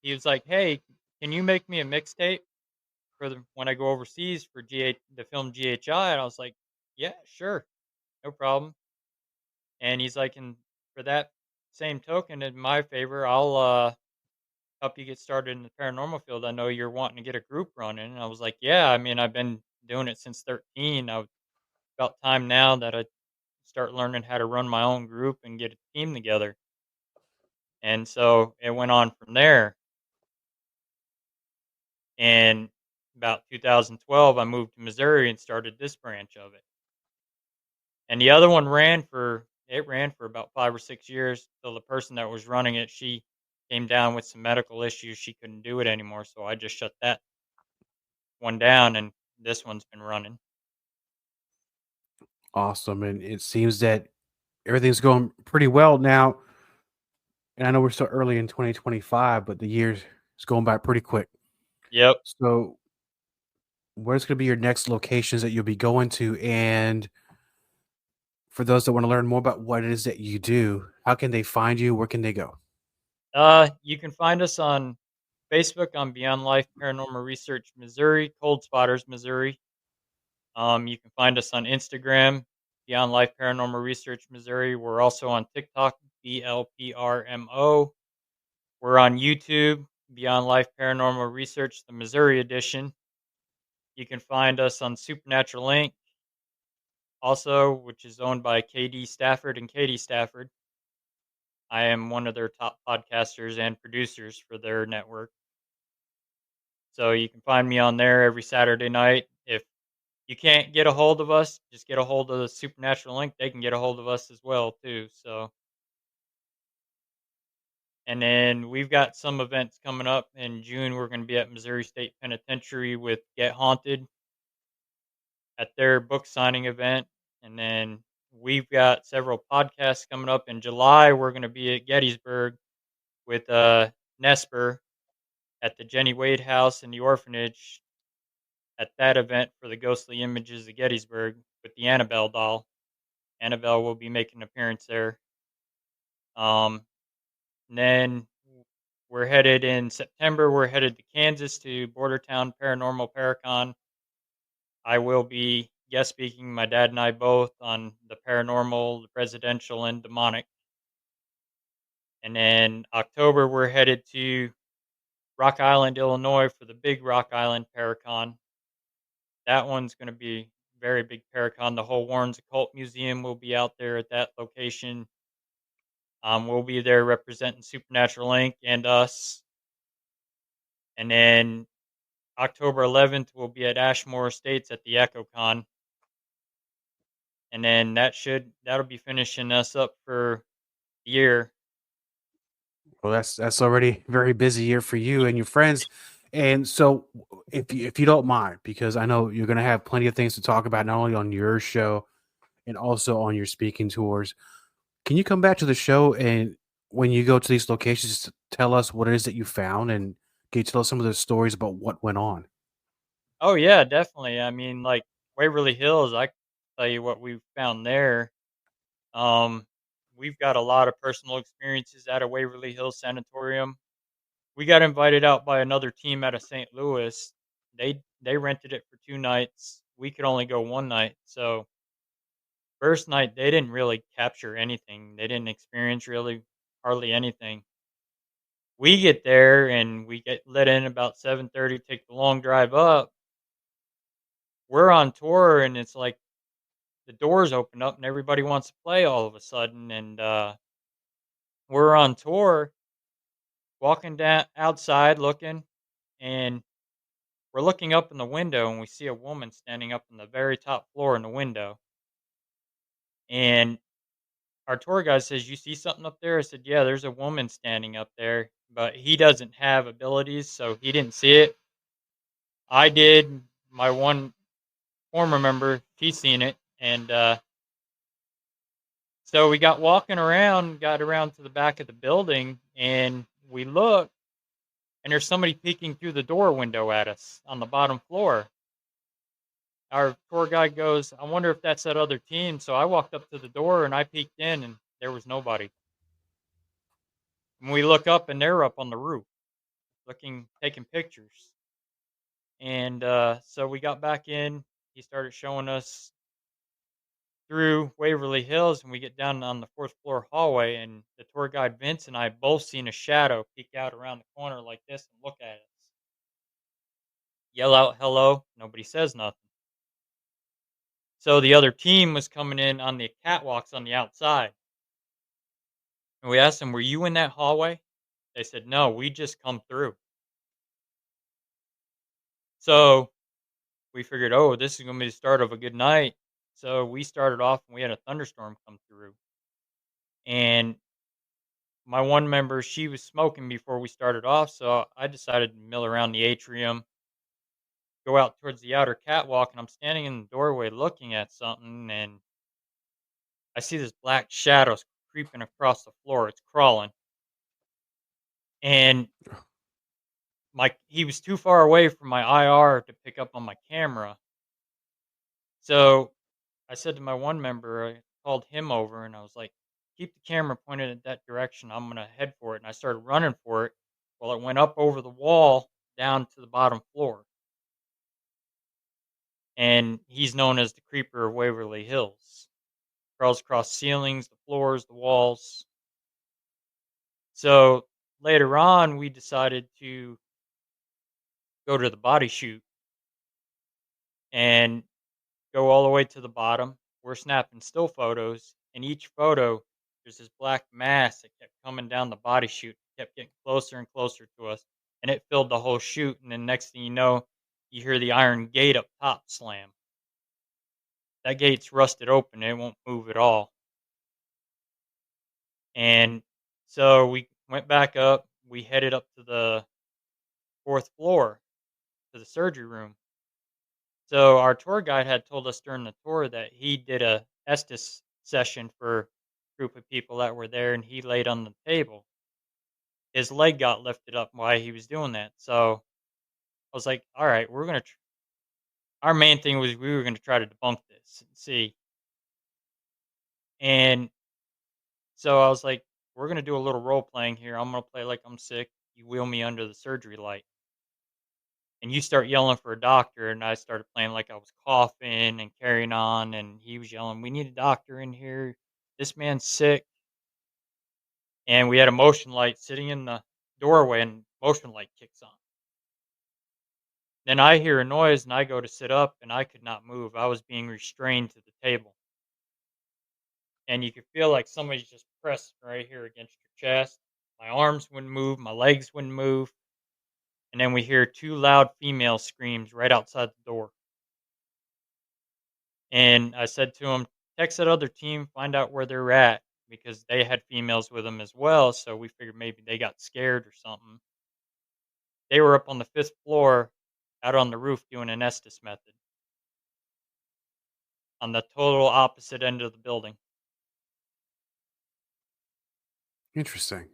he was like, "Hey, can you make me a mixtape for when I go overseas for the film GHI?" And I was like, "Yeah, sure, no problem." And he's like, "And for that same token, in my favor, I'll help you get started in the paranormal field. I know you're wanting to get a group running." And I was like, "Yeah, I mean, I've been doing it since 13. About time now that I start learning how to run my own group and get a team together." And so it went on from there. And about 2012, I moved to Missouri and started this branch of it. And the other one ran for about 5 or 6 years till the person that was running it, she came down with some medical issues. She couldn't do it anymore. So I just shut that one down, and this one's been running. Awesome. And it seems that everything's going pretty well now. And I know we're still early in 2025, but the year's is going by pretty quick. Yep. So where's going to be your next locations that you'll be going to? And for those that want to learn more about what it is that you do, how can they find you? Where can they go? You can find us on Facebook on Beyond Life Paranormal Research Missouri, Cold Spotters Missouri. You can find us on Instagram, Beyond Life Paranormal Research Missouri. We're also on TikTok, BLPRMO. We're on YouTube, Beyond Life Paranormal Research, the Missouri edition. You can find us on Supernatural Inc. also, which is owned by KD Stafford and Katie Stafford. I am one of their top podcasters and producers for their network. So you can find me on there every Saturday night. If you can't get a hold of us, just get a hold of the Supernatural Link. They can get a hold of us as well too. So, and then we've got some events coming up in June. We're going to be at Missouri State Penitentiary with Get Haunted at their book signing event, and then we've got several podcasts coming up in July. We're going to be at Gettysburg with Nesper at the Jenny Wade House in the orphanage at that event for the Ghostly Images of Gettysburg with the Annabelle doll. Annabelle will be making an appearance there. And then we're headed in September. We're headed to Kansas to Bordertown Paranormal Paracon. I will be guest speaking, my dad and I both, on the paranormal, the presidential, and demonic. And then October, we're headed to Rock Island, Illinois for the big Rock Island Paracon. That one's going to be very big Paracon. The whole Warren's Occult Museum will be out there at that location. We'll be there representing Supernatural Inc. and us. And then October 11th, we'll be at Ashmore Estates at the EchoCon. And then that'll be finishing us up for the year. Well, that's already a very busy year for you and your friends. And so, if you don't mind, because I know you're going to have plenty of things to talk about, not only on your show and also on your speaking tours. Can you come back to the show and when you go to these locations, tell us what it is that you found, and can you tell us some of the stories about what went on? Oh yeah, definitely. I mean, like Waverly Hills, I can tell you what we've found there. Um, we've got a lot of personal experiences at a Waverly Hills Sanatorium. We got invited out by another team out of St. Louis. They rented it for 2 nights. We could only go one night. So first night they didn't really capture anything. They didn't experience really hardly anything. We get there and we get let in about 7:30, take the long drive up. We're on tour and it's like the doors open up and everybody wants to play all of a sudden, and we're on tour walking down outside looking, and we're looking up in the window and we see a woman standing up on the very top floor in the window. And our tour guide says, "You see something up there?" I said, "Yeah, there's a woman standing up there," but he doesn't have abilities, so he didn't see it. I did. My one former member, she seen it, and so we got walking around, got around to the back of the building, and we look, and there's somebody peeking through the door window at us on the bottom floor. Our tour guide goes, "I wonder if that's that other team." So I walked up to the door and I peeked in, and there was nobody. And we look up, and they're up on the roof, looking, taking pictures. And so we got back in. He started showing us through Waverly Hills, and we get down on the fourth floor hallway, and the tour guide Vince and I both seen a shadow peek out around the corner like this and look at us. Yell out hello, nobody says nothing. So the other team was coming in on the catwalks on the outside. And we asked them, "Were you in that hallway?" They said, "No, we just come through." So we figured, oh, this is going to be the start of a good night. So we started off and we had a thunderstorm come through. And my one member, she was smoking before we started off, so I decided to mill around the atrium, go out towards the outer catwalk, and I'm standing in the doorway looking at something, and I see this black shadow creeping across the floor. It's crawling, and he was too far away from my IR to pick up on my camera. So I said to my one member, I called him over, and I was like, keep the camera pointed in that direction. I'm going to head for it. And I started running for it. Well, it went up over the wall down to the bottom floor. And he's known as the Creeper of Waverly Hills. Crawls across ceilings, the floors, the walls. So later on, we decided to go to the body chute and go all the way to the bottom. We're snapping still photos, and each photo, there's this black mass that kept coming down the body chute, kept getting closer and closer to us, and it filled the whole chute. And then next thing you know, you hear the iron gate up top slam. That gate's rusted open; it won't move at all. And so we went back up. We headed up to the fourth floor to the surgery room. So our tour guide had told us during the tour that he did a Estes session for a group of people that were there, and he laid on the table. His leg got lifted up while he was doing that. So I was like, "All right, we're gonna." Our main thing was we were gonna try to debunk this and see. And so I was like, "We're gonna do a little role playing here. I'm gonna play like I'm sick. You wheel me under the surgery light, and you start yelling for a doctor." And I started playing like I was coughing and carrying on, and he was yelling, "We need a doctor in here. This man's sick." And we had a motion light sitting in the doorway, and motion light kicks on. Then I hear a noise, and I go to sit up, and I could not move. I was being restrained to the table, and you could feel like somebody's just pressed right here against your chest. My arms wouldn't move, my legs wouldn't move, and then we hear two loud female screams right outside the door. And I said to him, "Text that other team, find out where they're at," because they had females with them as well. So we figured maybe they got scared or something. They were up on the fifth floor, out on the roof doing an Estes method on the total opposite end of the building. Interesting.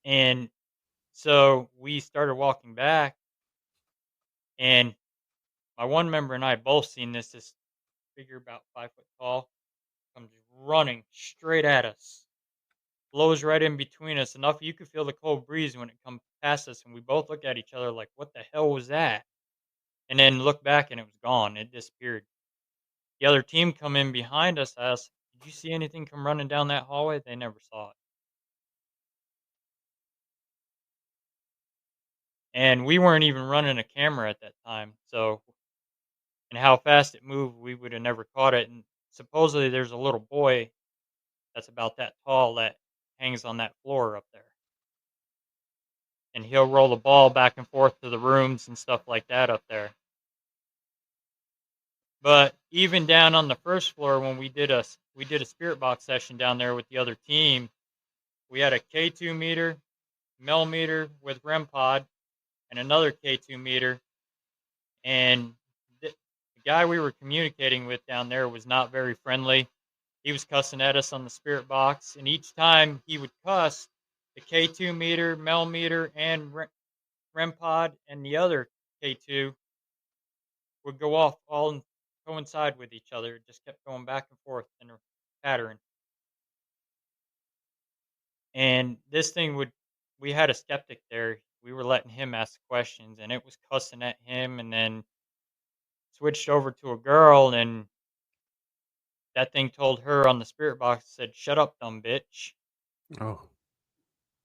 And so we started walking back, and my one member and I both seen this figure about 5 foot tall comes running straight at us, blows right in between us enough you could feel the cold breeze when it come past us, and we both look at each other like, "What the hell was that?" And then look back, and it was gone. It disappeared. The other team come in behind us, asked, "Did you see anything come running down that hallway?" They never saw it. And we weren't even running a camera at that time, so and how fast it moved, we would have never caught it. And supposedly there's a little boy that's about that tall that hangs on that floor up there. And he'll roll the ball back and forth to the rooms and stuff like that up there. But even down on the first floor when we did a spirit box session down there with the other team, we had a K2 meter, millimeter with REM pod, and another K2 meter. And the guy we were communicating with down there was not very friendly. He was cussing at us on the spirit box, and each time he would cuss, the K2 meter, millimeter, and REM pod, and the other K2 would go off all and coincide with each other. It just kept going back and forth in a pattern. And this thing we had a skeptic there. We were letting him ask questions, and it was cussing at him, and then switched over to a girl, and that thing told her on the spirit box, said, "Shut up, dumb bitch." Oh,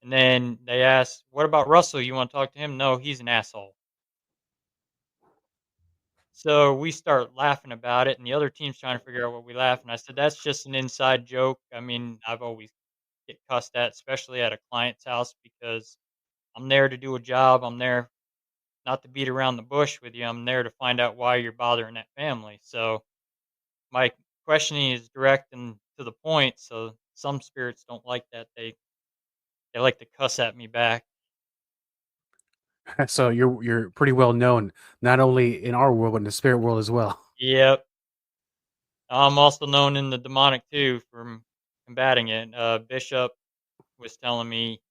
And then they asked, "What about Russell? You want to talk to him?" "No, he's an asshole." So we start laughing about it, and the other team's trying to figure out what we laugh. And I said, "That's just an inside joke. I mean, I've always get cussed at, especially at a client's house, because I'm there to do a job. I'm there not to beat around the bush with you. I'm there to find out why you're bothering that family." So my questioning is direct and to the point. So some spirits don't like that. They like to cuss at me back. so you're pretty well known, not only in our world but in the spirit world as well. Yep. I'm also known in the demonic too from combating it. Bishop was telling me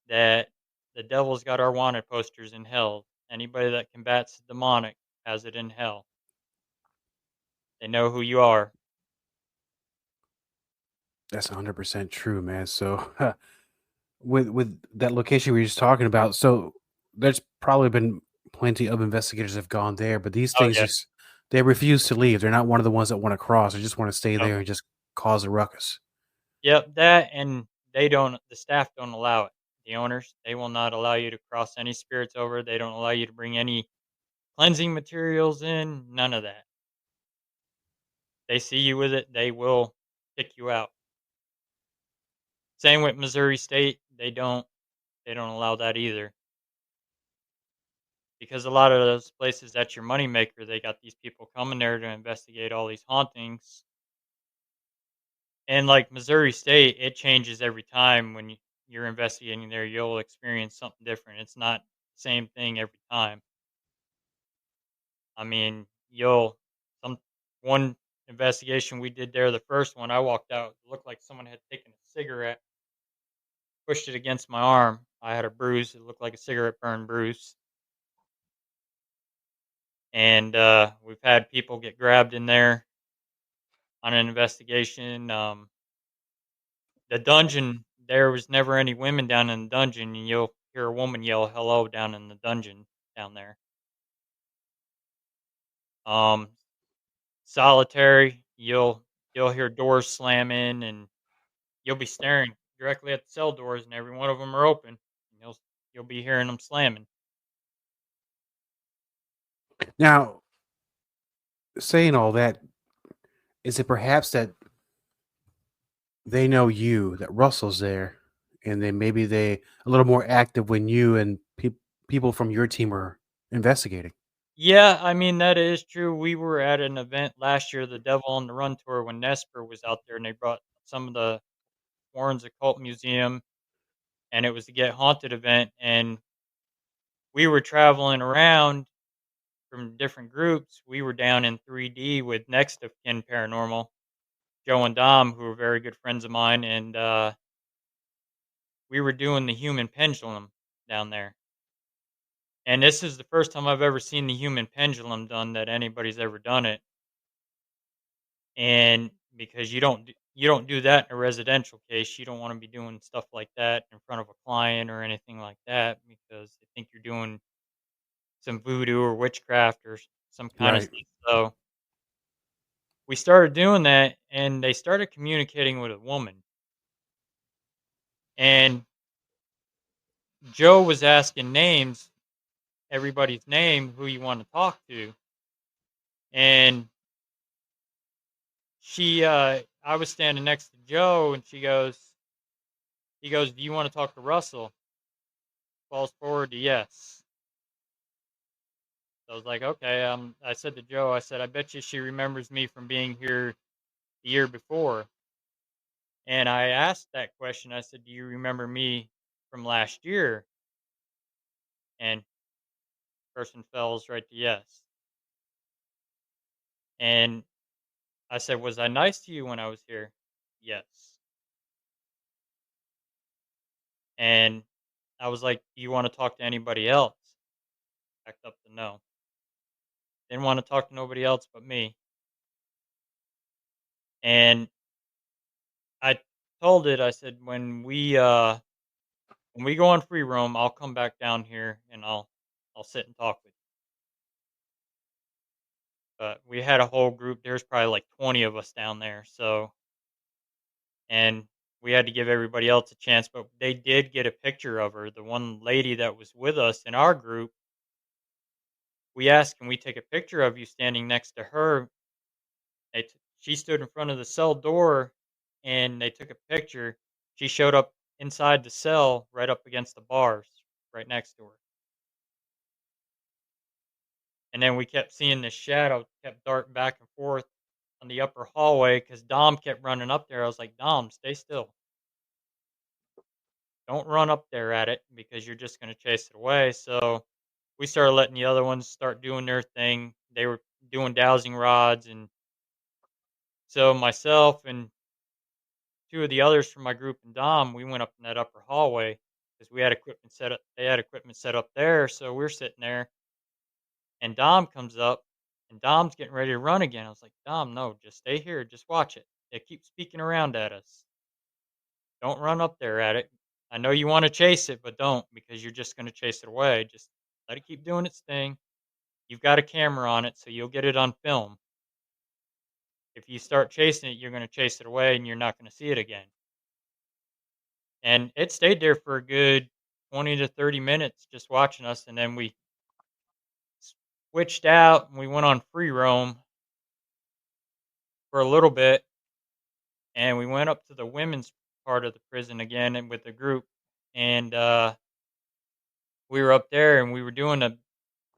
that the devil's got our wanted posters in hell. Anybody that combats the demonic has it in hell. They know who you are. That's 100% true, man. So, with that location we were just talking about, so there's probably been plenty of investigators have gone there, but these Oh things yeah, just they refuse to leave. They're not one of the ones that want to cross. They just want to stay no. there and just cause a ruckus. Yep, that and they don't. The staff don't allow it. The owners, they will not allow you to cross any spirits over. They don't allow you to bring any cleansing materials in. None of that. They see you with it, they will kick you out. Same with Missouri State. They don't allow that either. Because a lot of those places, that's your moneymaker. They got these people coming there to investigate all these hauntings. And like Missouri State, it changes every time when you're investigating there. You'll experience something different. It's not the same thing every time. I mean, some one investigation we did there, the first one I walked out, it looked like someone had taken a cigarette, pushed it against my arm. I had a bruise. It looked like a cigarette burn bruise. And we've had people get grabbed in there on an investigation. The dungeon, there was never any women down in the dungeon, and you'll hear a woman yell hello down in the dungeon down there. Um, Solitary, you'll hear doors slamming, and you'll be staring directly at the cell doors, and every one of them are open. And you'll be hearing them slamming. Now, saying all that, is it perhaps that they know you, that Russell's there, and then maybe they a little more active when you and people from your team are investigating? Yeah, I mean that is true. We were at an event last year, the Devil on the Run tour, when Nesper was out there, and they brought some of the Warren's Occult Museum, and it was the Get Haunted event, and we were traveling around from different groups. We were down in 3D with Next of Kin Paranormal, Joe and Dom, who are very good friends of mine, and we were doing the human pendulum down there. And this is the first time I've ever seen the human pendulum done that anybody's ever done it. And because you don't do that in a residential case, you don't want to be doing stuff like that in front of a client or anything like that because they think you're doing some voodoo or witchcraft or some kind of Right. stuff. So we started doing that, and they started communicating with a woman. And Joe was asking names, everybody's name, who you want to talk to, and I was standing next to Joe, and he goes, "Do you want to talk to Russell?" Falls forward to yes. So I was like, okay. I said to Joe, I said, I bet you she remembers me from being here the year before. And I asked that question. I said, do you remember me from last year? And person falls right to yes. And I said, was I nice to you when I was here? Yes. And I was like, do you want to talk to anybody else? Backed up to no. Didn't want to talk to nobody else but me. And I told it, I said, when we go on free roam, I'll come back down here and I'll sit and talk with you. But we had a whole group. There's probably like 20 of us down there. So, and we had to give everybody else a chance, but they did get a picture of her. The one lady that was with us in our group, we asked, "Can we take a picture of you standing next to her?" She stood in front of the cell door, and they took a picture. She showed up inside the cell, right up against the bars, right next to her. And then we kept seeing this shadow kept darting back and forth on the upper hallway because Dom kept running up there. I was like, Dom, stay still. Don't run up there at it because you're just going to chase it away. So we started letting the other ones start doing their thing. They were doing dowsing rods. And so myself and two of the others from my group and Dom, we went up in that upper hallway because we had equipment set up. They had equipment set up there. So we're sitting there and Dom comes up, and Dom's getting ready to run again. I was like, Dom, no, just stay here. Just watch it. They keep speaking around at us. Don't run up there at it. I know you want to chase it, but don't, because you're just going to chase it away. Just let it keep doing its thing. You've got a camera on it, so you'll get it on film. If you start chasing it, you're going to chase it away and you're not going to see it again. And it stayed there for a good 20 to 30 minutes just watching us. And then we switched out and we went on free roam for a little bit. And we went up to the women's part of the prison again and with the group. And we were up there and we were doing a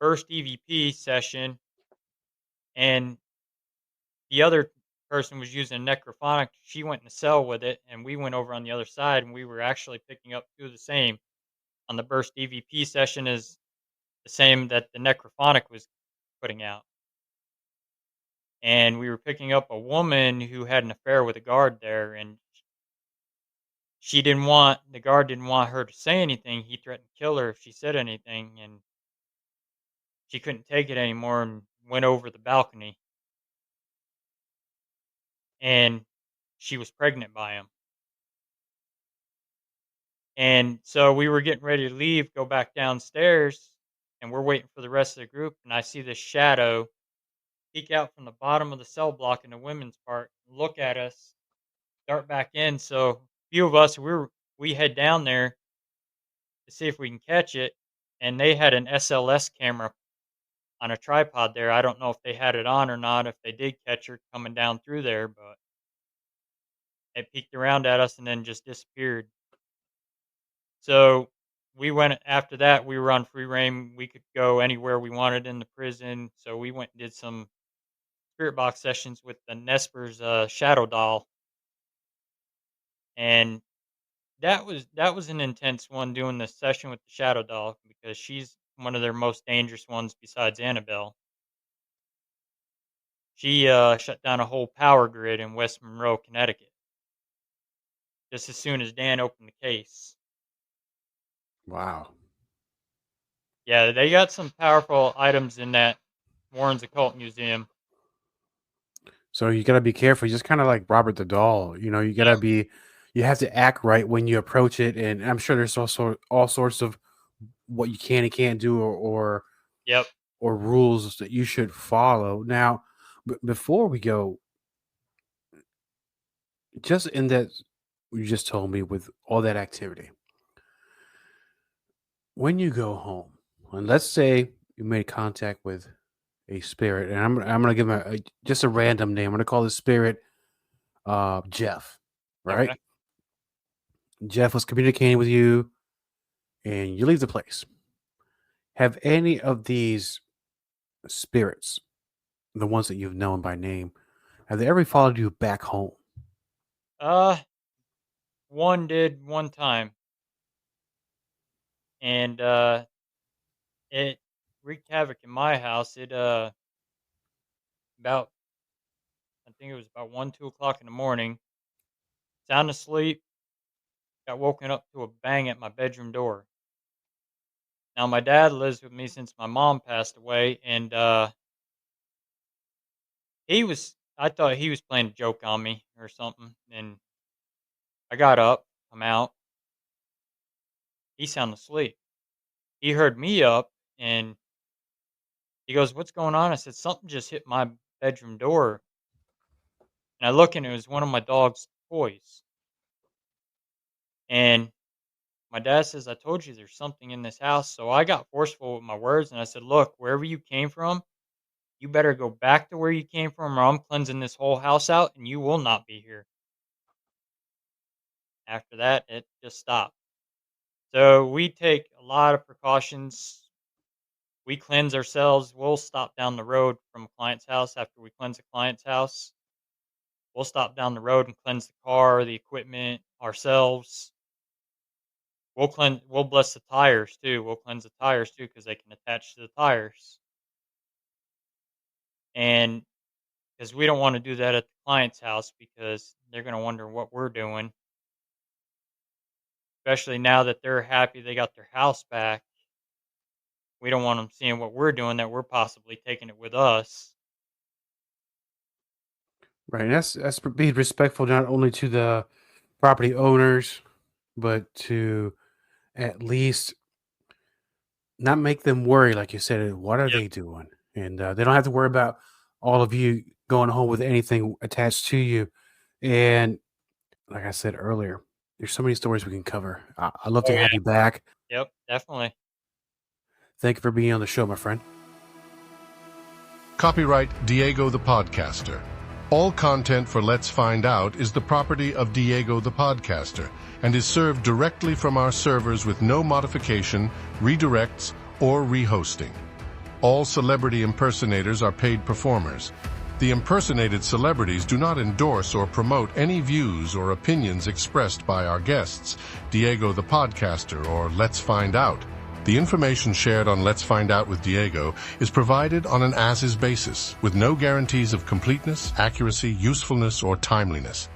first EVP session. And the other person was using necrophonic. She went in the cell with it. And we went over on the other side. And we were actually picking up two of the same. On the burst EVP session is the same that the necrophonic was putting out. And we were picking up a woman who had an affair with a guard there, and the guard didn't want her to say anything. He threatened to kill her if she said anything, and she couldn't take it anymore and went over the balcony. And she was pregnant by him. And so we were getting ready to leave, go back downstairs, and we're waiting for the rest of the group. And I see this shadow peek out from the bottom of the cell block in the women's part, look at us, start back in. So a few of us, we head down there to see if we can catch it. And they had an SLS camera on a tripod there. I don't know if they had it on or not, if they did catch her coming down through there, but it peeked around at us and then just disappeared. So we went after that. We were on free reign. We could go anywhere we wanted in the prison. So we went and did some spirit box sessions with the Nesper's shadow doll, and that was an intense one doing the session with the shadow doll because she's one of their most dangerous ones besides Annabelle. She shut down a whole power grid in West Monroe, Connecticut, just as soon as Dan opened the case. Wow. Yeah, they got some powerful items in that Warren's Occult Museum. So you gotta be careful. Just kind of like Robert the Doll. You gotta be. You have to act right when you approach it, and I'm sure there's also all sorts of what you can and can't do, or Yep. or rules that you should follow. Now, before we go, just in that you just told me with all that activity, when you go home, and let's say you made contact with a spirit, and I'm gonna give him just a random name. I'm gonna call this spirit Jeff, right? Okay. Jeff was communicating with you, and you leave the place. Have any of these spirits, the ones that you've known by name, have they ever followed you back home? One did one time, and it wreaked havoc in my house. It about I think it was about 1, 2 o'clock in the morning. Sound asleep, got woken up to a bang at my bedroom door. Now my dad lives with me since my mom passed away, and I thought he was playing a joke on me or something, and I got up, come out. He sound asleep. He heard me up, and he goes, "What's going on?" I said, "Something just hit my bedroom door." And I look, and it was one of my dog's toys. And my dad says, "I told you there's something in this house." So I got forceful with my words, and I said, "Look, wherever you came from, you better go back to where you came from, or I'm cleansing this whole house out, and you will not be here." After that, it just stopped. So we take a lot of precautions. We cleanse ourselves. We'll stop down the road from a client's house after we cleanse a client's house. We'll stop down the road and cleanse the car, the equipment, ourselves. We'll bless the tires too. We'll cleanse the tires too because they can attach to the tires. And because we don't want to do that at the client's house because they're going to wonder what we're doing. Especially now that they're happy they got their house back. We don't want them seeing what we're doing, that we're possibly taking it with us. Right. And that's being respectful not only to property owners, but to at least not make them worry, like you said. What are Yep. they doing? And they don't have to worry about all of you going home with anything attached to you. And like I said earlier, there's so many stories we can cover. I'd love Oh to yeah. have you back. Yep. Definitely. Thank you for being on the show, my friend. Copyright Diego the Podcaster. All content for Let's Find Out is the property of Diego the Podcaster and is served directly from our servers with no modification, redirects, or rehosting. All celebrity impersonators are paid performers. The impersonated celebrities do not endorse or promote any views or opinions expressed by our guests, Diego the Podcaster, or Let's Find Out. The information shared on Let's Find Out with Diego is provided on an as-is basis, with no guarantees of completeness, accuracy, usefulness, or timeliness.